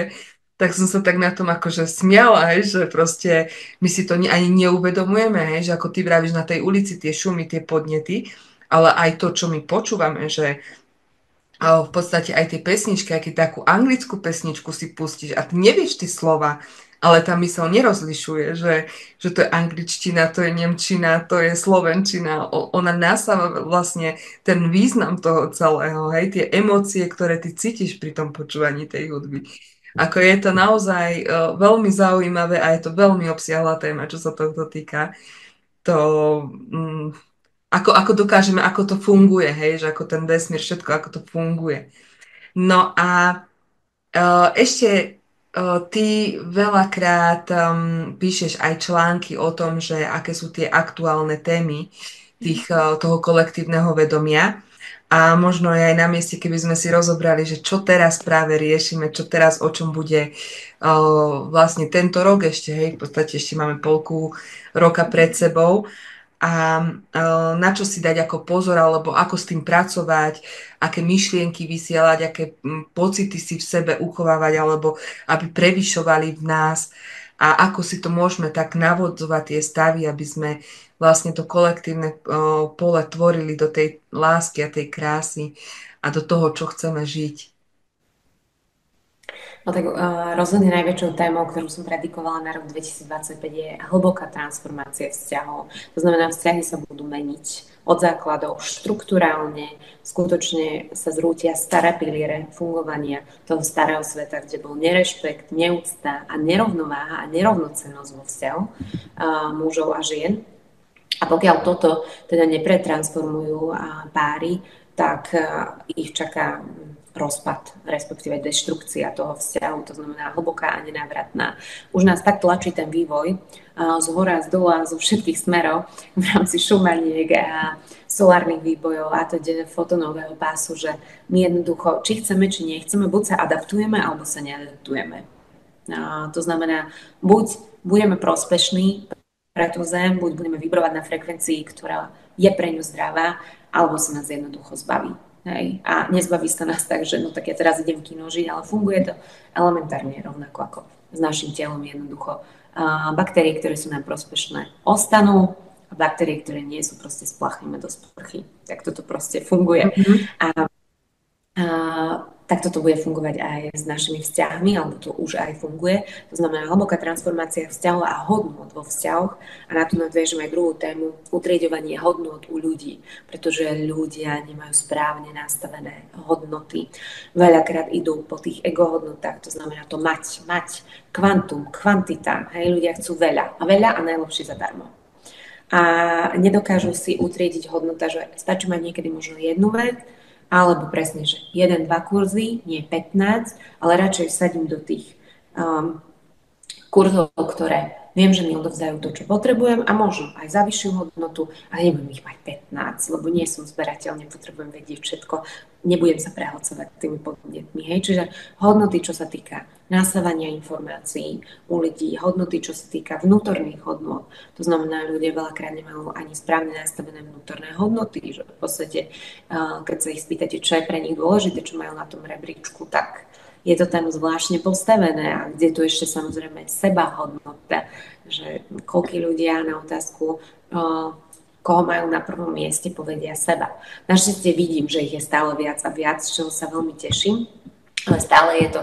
tak som sa tak na tom akože smiala, hej, že proste my si to ani neuvedomujeme, hej, že ako ty vravíš na tej ulici tie šumy, tie podnety, ale aj to, čo my počúvame, že v podstate aj tie pesničky, aj keď takú anglickú pesničku si pustíš a ty nevieš tie slova, ale tá myseľ nerozlišuje, že to je angličtina, to je nemčina, to je slovenčina. Ona nasáva vlastne ten význam toho celého, hej, tie emócie, ktoré ty cítiš pri tom počúvaní tej hudby. Ako je to naozaj veľmi zaujímavé a je to veľmi obsiahla téma, čo sa tohto týka. To, ako dokážeme, ako to funguje, hej, že ako ten vesmír, všetko, ako to funguje. No a ešte ty veľakrát píšeš aj články o tom, že aké sú tie aktuálne témy toho kolektívneho vedomia. A možno je aj na mieste, keby sme si rozobrali, že čo teraz práve riešime, čo teraz, o čom bude vlastne tento rok ešte, hej, v podstate ešte máme polku roka pred sebou a na čo si dať ako pozor, alebo ako s tým pracovať, aké myšlienky vysielať, aké pocity si v sebe uchovávať, alebo aby prevyšovali v nás a ako si to môžeme tak navodzovať tie stavy, aby sme vlastne to kolektívne pole tvorili do tej lásky a tej krásy a do toho, čo chceme žiť. No tak rozhodne najväčšou témou, ktorú som predikovala na rok 2025 je hlboká transformácia vzťahov. To znamená, vzťahy sa budú meniť od základov štruktúrálne, skutočne sa zrútia staré piliere fungovania toho starého sveta, kde bol nerešpekt, neúcta a nerovnováha a nerovnocennosť vo vzťahu mužov a žien. A pokiaľ toto teda nepretransformujú páry, tak ich čaká rozpad, respektíve deštrukcia toho vzťahu, to znamená hlboká a nenávratná. Už nás tak tlačí ten vývoj z hora, z dola, zo všetkých smerov v rámci šumaniek a solárnych výbojov a teda fotonového pásu, že my jednoducho, či chceme, či nechceme, buď sa adaptujeme, alebo sa neadaptujeme. To znamená, buď budeme prospešní pre tú zem, buď budeme vibrovať na frekvencii, ktorá je pre ňu zdravá, alebo sa nás jednoducho zbaví. Hej. A nezbaví sa nás tak, že no tak ja teraz idem kinožiť, ale funguje to elementárne rovnako ako s našim telom jednoducho. Baktérie, ktoré sú nám prospešné, ostanú a baktérie, ktoré nie sú, proste splachneme do sprchy. Tak toto proste funguje. Tak toto bude fungovať aj s našimi vzťahmi, alebo to už aj funguje. To znamená hlboká transformácia vzťahov a hodnôt vo vzťahoch. A na to nadviežem aj druhú tému, utrieďovanie hodnôt u ľudí, pretože ľudia nemajú správne nastavené hodnoty. Veľakrát idú po tých egohodnotách, to znamená to mať, kvantum, kvantita. Hej, ľudia chcú veľa a najlepšie zadarmo. A nedokážu si utriediť hodnota, že stačí mať niekedy možno jednu vec, alebo presne, že 1-2 kurzy, nie 15, ale radšej sadím do tých kurzov, ktoré viem, že mi odovzdajú to, čo potrebujem a možno aj za vyššiu hodnotu a nebudem ich mať 15, lebo nie som zberateľ, nepotrebujem vedieť všetko, nebudem sa prehlcovať tými podnetmi. Hej? Čiže hodnoty, čo sa týka nasávania informácií u ľudí, hodnoty, čo sa týka vnútorných hodnot. To znamená, ľudia veľakrát nemajú ani správne nastavené vnútorné hodnoty, že v podstate, keď sa ich spýtate, čo je pre nich dôležité, čo majú na tom rebríčku, tak je to tam zvláštne postavené a kde tu ešte samozrejme sebahodnota, že koľkí ľudia na otázku, koho majú na prvom mieste, povedia seba. Našťastie vidím, že ich je stále viac a viac, z čoho sa veľmi teším, ale stále je to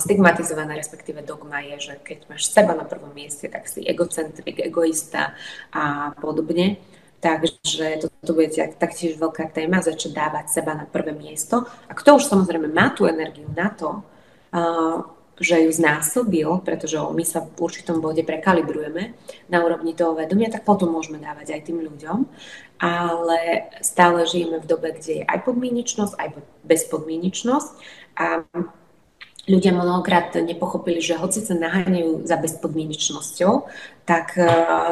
stigmatizované, respektíve dogma je, že keď máš seba na prvom mieste, tak si egocentrik, egoista a podobne. Takže toto bude taktiež veľká téma, začať dávať seba na prvé miesto. A kto už samozrejme má tú energiu na to, že ju znásobil, pretože my sa v určitom bode prekalibrujeme na úrovni toho vedomia, tak potom môžeme dávať aj tým ľuďom. Ale stále žijeme v dobe, kde je aj podmienečnosť, aj bezpodmienečnosť. A ľudia mnohokrát nepochopili, že hoci sa naháňajú za bezpodmienečnosťou, tak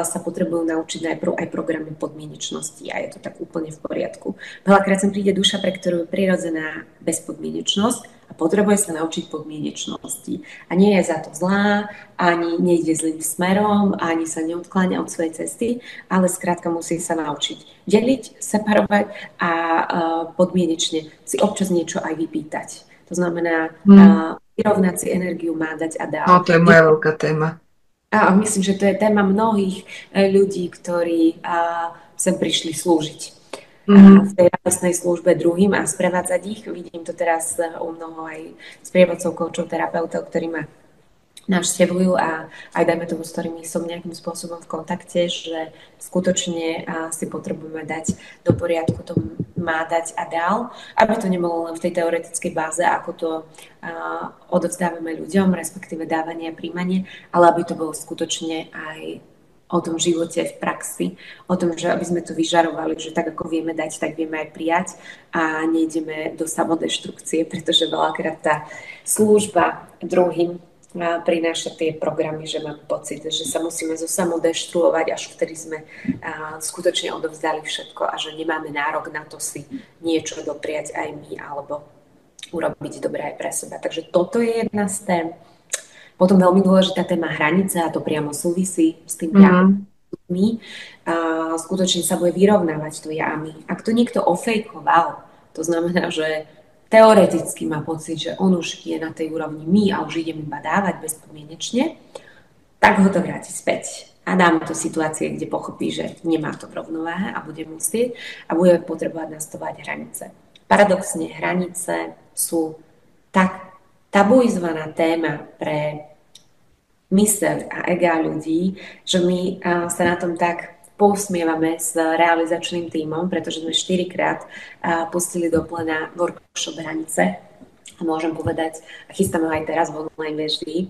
sa potrebujú naučiť najprv aj programy podmienečnosti a je to tak úplne v poriadku. Veľakrát sem príde duša, pre ktorú je prirodzená bezpodmienečnosť a potrebuje sa naučiť podmienečnosti. A nie je za to zlá, ani nejde zlým smerom, ani sa neodkláňa od svojej cesty, ale skrátka musí sa naučiť deliť, separovať a podmienečne si občas niečo aj vypýtať. To znamená, vyrovnať si energiu, má dať a dál. No, to je moja veľká téma. A myslím, že to je téma mnohých ľudí, ktorí sem prišli slúžiť. A v tej radostnej službe druhým a sprevádzať ich. Vidím to teraz u mnoho aj sprievodcov, koučov, terapeutov, ktorí ma navštevujú a aj dajme tomu, s ktorými som nejakým spôsobom v kontakte, že skutočne si potrebujeme dať do poriadku to má dať a dál, aby to nebolo len v tej teoretickej báze, ako to odovzdávame ľuďom, respektíve dávanie a príjmanie, ale aby to bolo skutočne aj o tom živote v praxi, o tom, že aby sme to vyžarovali, že tak ako vieme dať, tak vieme aj prijať a nejdeme do samodeštrukcie, pretože veľakrát tá služba druhým prináša tie programy, že mám pocit, že sa musíme zo samodeštruovať, až vtedy sme skutočne odovzdali všetko a že nemáme nárok na to si niečo dopriať aj my alebo urobiť dobre aj pre seba. Takže toto je jedna z tém. Potom veľmi dôležitá téma hranice a to priamo súvisí s tým ja my. Skutočne sa bude vyrovnávať to ja a my. Ak to niekto ofejkoval, to znamená, že teoreticky má pocit, že on už je na tej úrovni my a už idem iba dávať bezpodmienečne, tak ho to vráti späť. A dáme to situácie, kde pochopí, že nemá to v rovnováhe a bude musieť a bude potrebovať nastavovať hranice. Paradoxne hranice sú tak tabuizovaná téma pre myseľ a ega ľudí, že my sa na tom tak pousmievame s realizačným tímom, pretože sme 4-krát pustili do plena workshop hranice. A môžem povedať, a chystáme ho aj teraz v online verzii,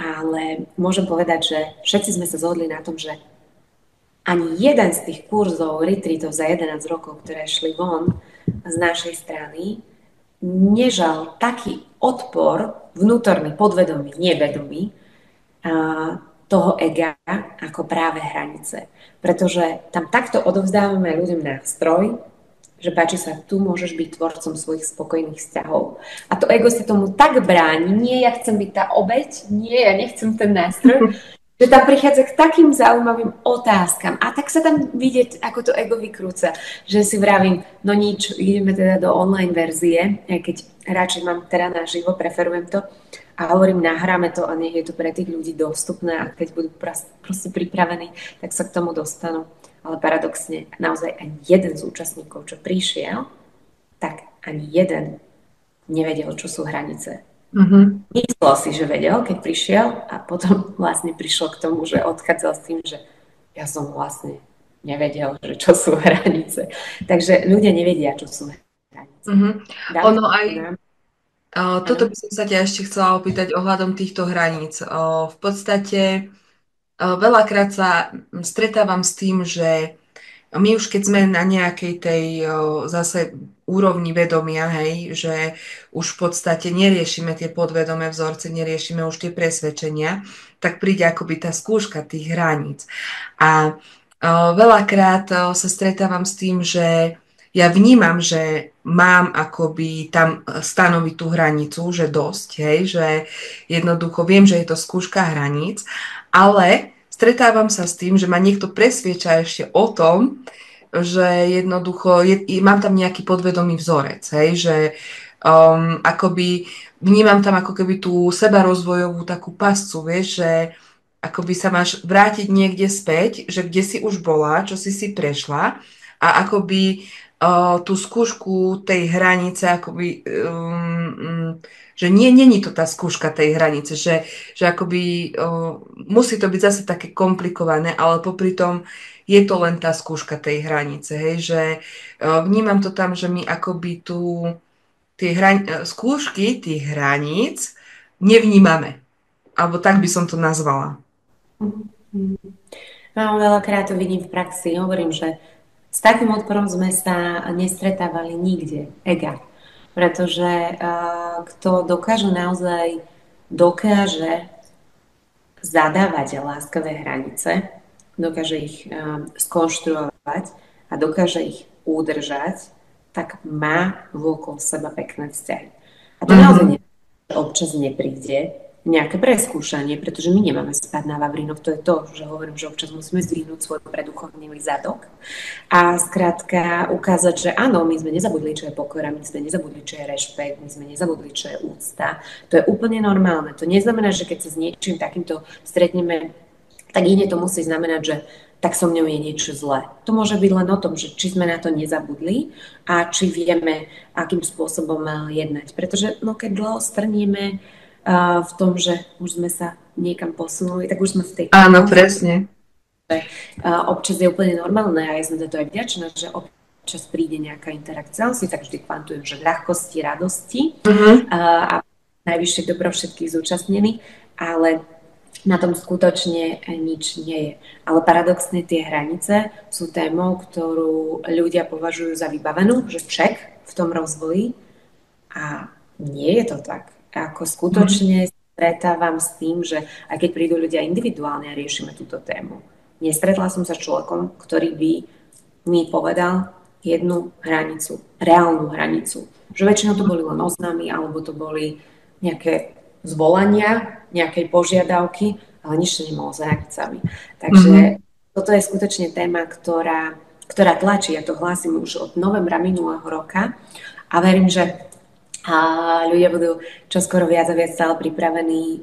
ale môžem povedať, že všetci sme sa zhodli na tom, že ani jeden z tých kurzov, retreatov za 11 rokov, ktoré šli von z našej strany, nežal taký odpor vnútorný, podvedomý, nevedomý, toho ega ako práve hranice. Pretože tam takto odovzdávame ľuďom nástroj, že páči sa, tu môžeš byť tvorcom svojich spokojných vzťahov. A to ego sa tomu tak bráni, nie, ja chcem byť tá obeť, nie, ja nechcem ten nástroj, že tam prichádza k takým zaujímavým otázkam. A tak sa tam vidieť, ako to ego vykrúca, že si vravím, no nič, ideme teda do online verzie, keď radšej mám teda naživo, preferujem to, a hovorím, nahráme to a nech je to pre tých ľudí dostupné a keď budú proste pripravení, tak sa k tomu dostanú. Ale paradoxne, naozaj ani jeden z účastníkov, čo prišiel, tak ani jeden nevedel, čo sú hranice. Myslel si, že vedel, keď prišiel a potom vlastne prišlo k tomu, že odchádzal s tým, že ja som vlastne nevedel, že čo sú hranice. Takže ľudia nevedia, čo sú hranice. Ono aj toto by som sa ťa ešte chcela opýtať ohľadom týchto hraníc. V podstate veľakrát sa stretávam s tým, že my už keď sme na nejakej tej zase úrovni vedomia, hej, že už v podstate neriešime tie podvedomé vzorce, neriešime už tie presvedčenia, tak príde akoby tá skúška tých hraníc. A veľakrát sa stretávam s tým, že ja vnímam, že mám akoby tam stanoviť tú hranicu, že dosť, hej, že jednoducho viem, že je to skúška hraníc, ale stretávam sa s tým, že ma niekto presvieča ešte o tom, že jednoducho mám tam nejaký podvedomý vzorec, hej, že akoby vnímam tam ako keby tú sebarozvojovú takú pascu, vieš, že akoby sa máš vrátiť niekde späť, že kde si už bola, čo si prešla a akoby tú skúšku tej hranice, akoby, že není to tá skúška tej hranice, že akoby musí to byť zase také komplikované, ale popri tom je to len tá skúška tej hranice, hej, že vnímam to tam, že my akoby tie skúšky tých hraníc nevnímame, alebo tak by som to nazvala. No, veľakrát to vidím v praxi, hovorím, že s takým odporom sme sa nestretávali nikde, ega. pretože kto dokáže zadávať láskavé hranice, dokáže ich skonštruovať a dokáže ich udržať, tak má vôkol seba pekné vzťahy. A to naozaj Mhm. nie, že občas nepríde nejaké preskúšanie, pretože my nemáme spať na Vavrinoch. To je to, že hovorím, že občas musíme zdvihnúť svoj preduchovnilý zadok a skrátka ukázať, že áno, my sme nezabudli, čo je pokora, my sme nezabudli, čo je rešpekt, my sme nezabudli, čo je úcta. To je úplne normálne. To neznamená, že keď sa s niečím takýmto stretneme, tak inde to musí znamenať, že tak so mňou je niečo zlé. To môže byť len o tom, že či sme na to nezabudli a či vieme, akým spôsobom jednať. Pretože no, keď dlho strnieme v tom, že už sme sa niekam posunuli, tak už sme v tej Áno, komforte. presne. Občas je úplne normálne a ja som za to aj vďačná, že občas príde nejaká interakcia, si tak vždy kvantujem, že ľahkosti, radosti Mhm. a najvyššie dobro všetkých zúčastnených, ale na tom skutočne nič nie je. Ale paradoxne tie hranice sú témou, ktorú ľudia považujú za vybavenú, že ček v tom rozvoji a nie je to tak. Ako Mhm. skutočne stretávam s tým, že aj keď prídu ľudia individuálne a riešime túto tému, nestretla som sa s človekom, ktorý by mi povedal jednu hranicu, reálnu hranicu. Že väčšinou to boli len oznámy, alebo to boli nejaké zvolania, nejakej požiadavky, ale nič to nemalo s hranicami. Mhm. Takže toto je skutočne téma, ktorá tlačí, ja to hlásim už od novembra minulého roka a verím, že ľudia budú čoskoro viac a viac stále pripravení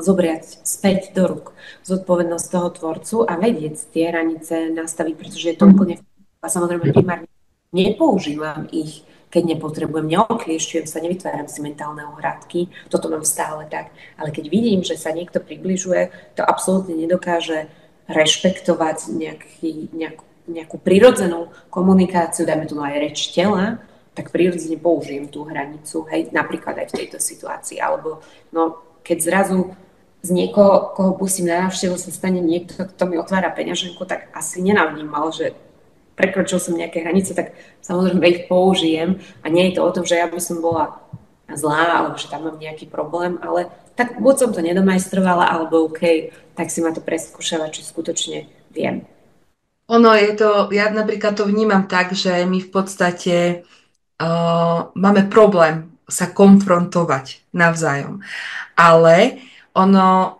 zobrať späť do rúk zodpovednosť toho tvorcu a vedieť tie hranice nastaviť, pretože je to úplne a samozrejme primárne nepoužívam ich, keď nepotrebujem, neokliešťujem sa, nevytváram si mentálne ohradky, toto mám stále tak, ale keď vidím, že sa niekto približuje, to absolútne nedokáže rešpektovať nejakú prirodzenú komunikáciu, dajme tu aj reč tela, tak prirodzene použijem tú hranicu, hej, napríklad aj v tejto situácii, alebo no, keď zrazu z niekoho, koho pustím na návštevu, sa stane niekto, kto mi otvára peňaženku, tak asi nenavnímal, že prekročil som nejaké hranice, tak samozrejme ich použijem a nie je to o tom, že ja by som bola zlá, alebo že tam mám nejaký problém, ale tak buď som to nedomajstrovala, alebo OK, tak si ma to preskúšava, či skutočne viem. Ono je to, ja napríklad to vnímam tak, že my v podstate máme problém sa konfrontovať navzájom. Ale ono,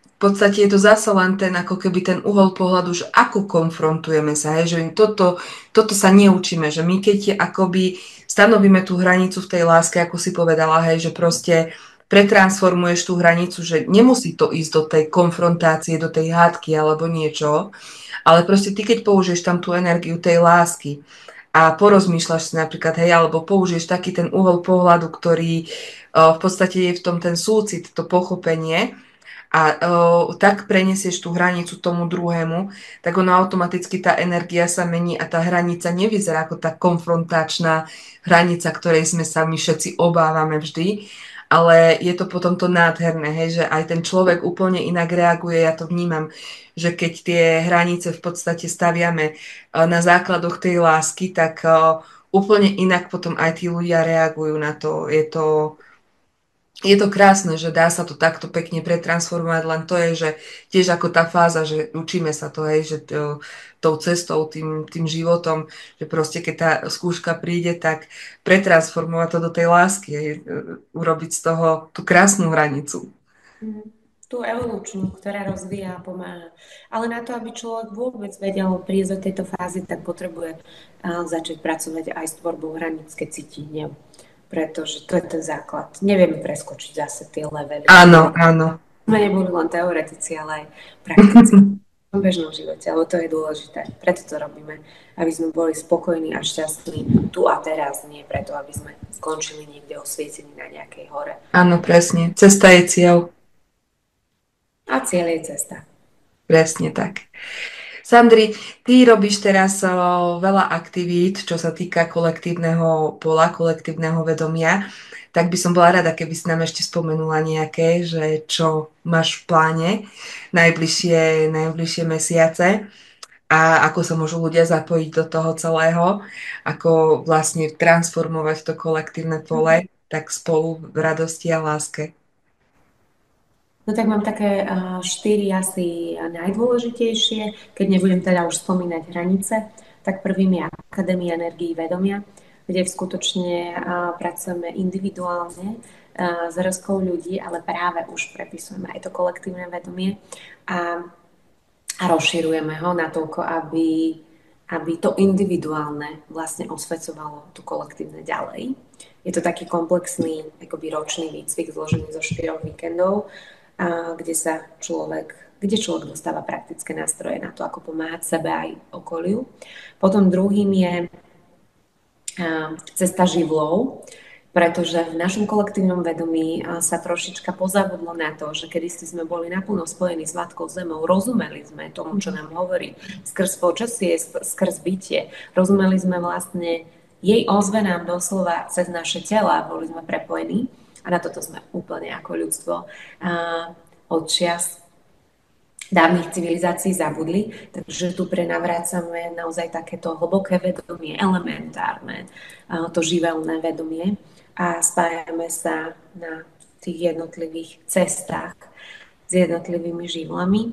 v podstate je to zase len ten, ako keby ten uhol pohľadu, že ako konfrontujeme sa, hej, že toto sa neučíme, že my keď akoby stanovíme tú hranicu v tej láske, ako si povedala, hej, že proste pretransformuješ tú hranicu, že nemusí to ísť do tej konfrontácie, do tej hádky alebo niečo, ale proste ty, keď použiješ tam tú energiu tej lásky a porozmýšľaš si napríklad, hej, alebo použiješ taký ten uhol pohľadu, ktorý v podstate je v tom ten súcit, to pochopenie a tak prenesieš tú hranicu tomu druhému, tak ono automaticky tá energia sa mení a tá hranica nevyzerá ako tá konfrontačná hranica, ktorej sme sa my všetci obávame vždy, ale je to potom to nádherné, hej, že aj ten človek úplne inak reaguje, ja to vnímam, že keď tie hranice v podstate staviame na základoch tej lásky, tak úplne inak potom aj tí ľudia reagujú na to. Je to krásne, že dá sa to takto pekne pretransformovať, len to je, že tiež ako tá fáza, že učíme sa to, hej, že tou cestou, tým životom, že proste keď tá skúška príde, tak pretransformovať to do tej lásky, hej, urobiť z toho tú krásnu hranicu. Tú evolučnú, ktorá rozvíja a pomáha. Ale na to, aby človek vôbec vedel prísť do tejto fázy, tak potrebuje začať pracovať aj s tvorbou hraníc, keď cíti hnev. Pretože to je ten základ. Nevieme preskočiť zase tie levely. Áno, áno. Sme neboli len teoretici, ale aj praktici. V bežnom živote, ale to je dôležité. Preto to robíme, aby sme boli spokojní a šťastní tu a teraz, nie preto, aby sme skončili niekde osvietení na nejakej hore. Áno, presne. Cesta je cieľ. A cieľ je cesta. Presne tak. Sandri, ty robíš teraz veľa aktivít, čo sa týka kolektívneho pola, kolektívneho vedomia. Tak by som bola rada, keby si nám ešte spomenula nejaké, že čo máš v pláne najbližšie mesiace a ako sa môžu ľudia zapojiť do toho celého, ako vlastne transformovať to kolektívne pole, tak spolu v radosti a láske. No tak mám také štyri asi najdôležitejšie, keď nebudem teda už spomínať hranice. Tak prvým je Akadémia energií vedomia, kde skutočne pracujeme individuálne s rozkou ľudí, ale práve už prepisujeme aj to kolektívne vedomie a, a rozširujeme ho natoľko, aby to individuálne vlastne osvecovalo to kolektívne ďalej. Je to taký komplexný akoby ročný výcvik zložený zo 4 víkendov, kde človek dostáva praktické nástroje na to, ako pomáhať sebe aj okoliu. Potom druhým je cesta živlov, pretože v našom kolektívnom vedomí sa trošička pozabudlo na to, že kedysi sme boli naplno spojení s Matkou Zemou, rozumeli sme tomu, čo nám hovorí skrz počasie, skrz bytie, rozumeli sme vlastne jej ozvenám doslova cez naše tela, boli sme prepojení a na toto sme úplne ako ľudstvo od čias dávnych civilizácií zabudli, takže tu prenavrácame naozaj takéto hlboké vedomie, elementárne, to živelné vedomie a spájame sa na tých jednotlivých cestách s jednotlivými živlami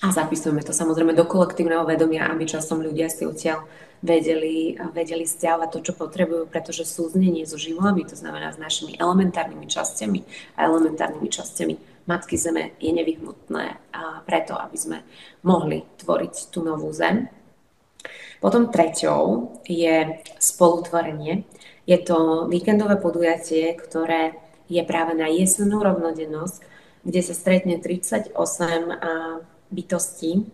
a zapisujeme to samozrejme do kolektívneho vedomia, aby časom ľudia si odtiaľ vedeli stiaľovať to, čo potrebujú, pretože súznenie so živlami, to znamená s našimi elementárnymi časťami a elementárnymi časťami Matky Zeme je nevyhnutné preto, aby sme mohli tvoriť tú novú Zem. Potom treťou je spolutvorenie. Je to víkendové podujatie, ktoré je práve na jesennú rovnodennosť, kde sa stretne 38 bytostí.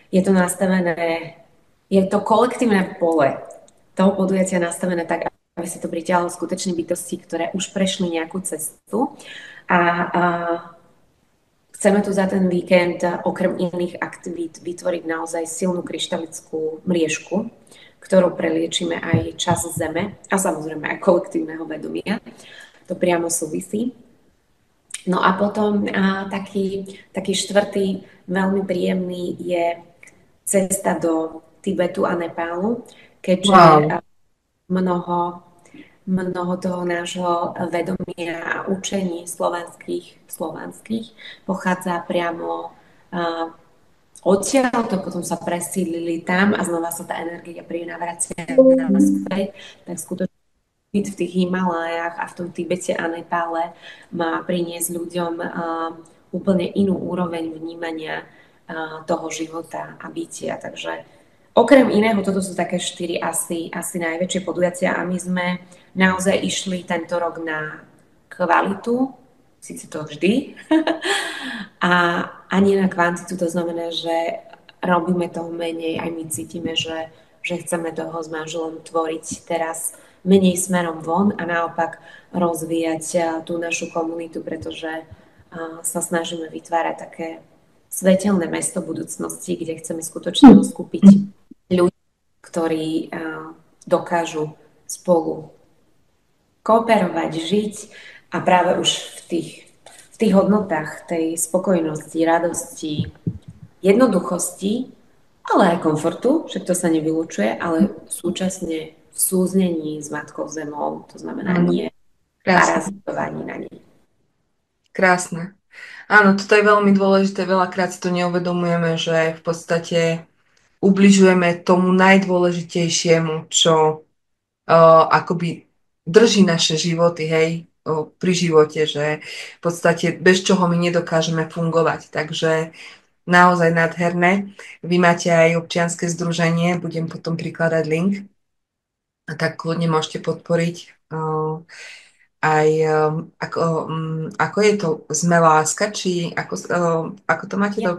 Je to nastavené, je to kolektívne pole toho podujatia nastavené tak, aby si to pritiahlo skutočne bytosti, ktoré už prešli nejakú cestu a chceme tu za ten víkend okrem iných aktivít vytvoriť naozaj silnú kryštalickú mriežku, ktorou preliečíme aj čas Zeme a samozrejme aj kolektívneho vedomia. To priamo súvisí. No a potom taký štvrtý veľmi príjemný je cesta do Tibetu a Nepálu, keďže mnoho toho nášho vedomia a učení slovanských pochádza priamo odtiaľ, to potom sa presídlili tam a znova sa tá energia prinavracia naspäť, tak skutočne byť v tých Himalájach a v tom Tibete a Nepále má priniesť ľuďom úplne inú úroveň vnímania toho života a bytia. Takže okrem iného, toto sú také 4 asi najväčšie podujatia a my sme naozaj išli tento rok na kvalitu, síce to vždy, a nie na kvantitu, to znamená, že robíme toho menej, aj my cítime, že chceme toho s manželom tvoriť teraz menej smerom von a naopak rozvíjať tú našu komunitu, pretože sa snažíme vytvárať také svetelné mesto budúcnosti, kde chceme skutočne skúpiť ľudí, ktorí dokážu spolu kooperovať, žiť a práve už v tých hodnotách tej spokojnosti, radosti, jednoduchosti, ale aj komfortu, však to sa nevylučuje, ale súčasne v súznení s Matkou Zemou, to znamená nie parazitovaní na nej. Krásne. Áno, toto je veľmi dôležité, veľakrát si to neuvedomujeme, že v podstate ubližujeme tomu najdôležitejšiemu, čo akoby drží naše životy, hej, pri živote, že v podstate bez čoho my nedokážeme fungovať. Takže naozaj nádherné. Vy máte aj občianske združenie, budem potom prikladať link. A tak kľudne môžete podporiť aj ako je to Sme láska, či ako to máte to?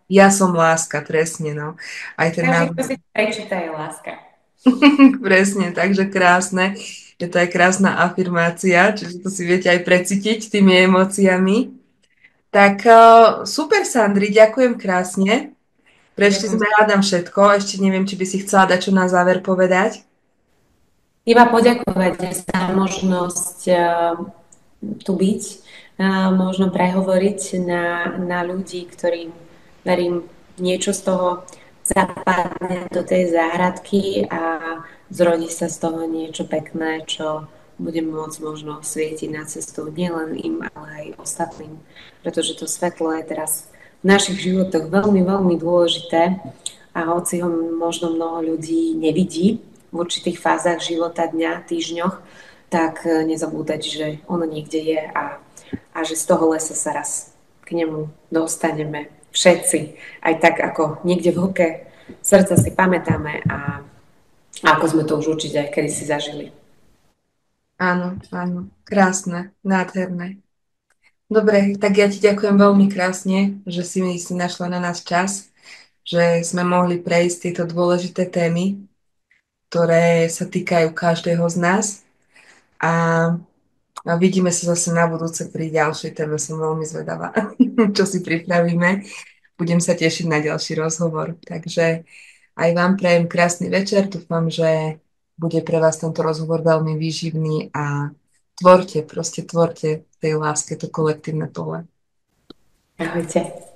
Ja som láska, presne, no. Aj ten Každý, kto si prečíta, je láska. Presne, takže krásne. Je to aj krásna afirmácia, čiže to si viete aj precítiť tými emóciami. Tak super, Sandri, ďakujem krásne. Prešli sme, hádam všetko. Ešte neviem, či by si chcela dať čo na záver povedať. Iba poďakovať za možnosť tu byť, možno prehovoriť na ľudí, ktorým verím niečo z toho zapadne do tej záhradky a zrodí sa z toho niečo pekné, čo bude môcť možno svietiť na cestu nielen im, ale aj ostatným. Pretože to svetlo je teraz v našich životoch veľmi, veľmi dôležité a hoci ho možno mnoho ľudí nevidí v určitých fázach života, dňa, týždňoch, tak nezabúdať, že ono niekde je a že z toho lesa sa raz k nemu dostaneme všetci. Aj tak, ako niekde v hĺbke srdca si pamätáme a ako sme to už určite aj kedy si zažili. Áno, áno, krásne, nádherné. Dobre, tak ja ti ďakujem veľmi krásne, že si našla na nás čas, že sme mohli prejsť tieto dôležité témy, ktoré sa týkajú každého z nás. A A vidíme sa zase na budúce pri ďalšej téme. Som veľmi zvedavá, čo si pripravíme. Budem sa tešiť na ďalší rozhovor. Takže aj vám prajem krásny večer. Dúfam, že bude pre vás tento rozhovor veľmi výživný a tvorte, proste tvorte tej láske to kolektívne pole. Ahojte.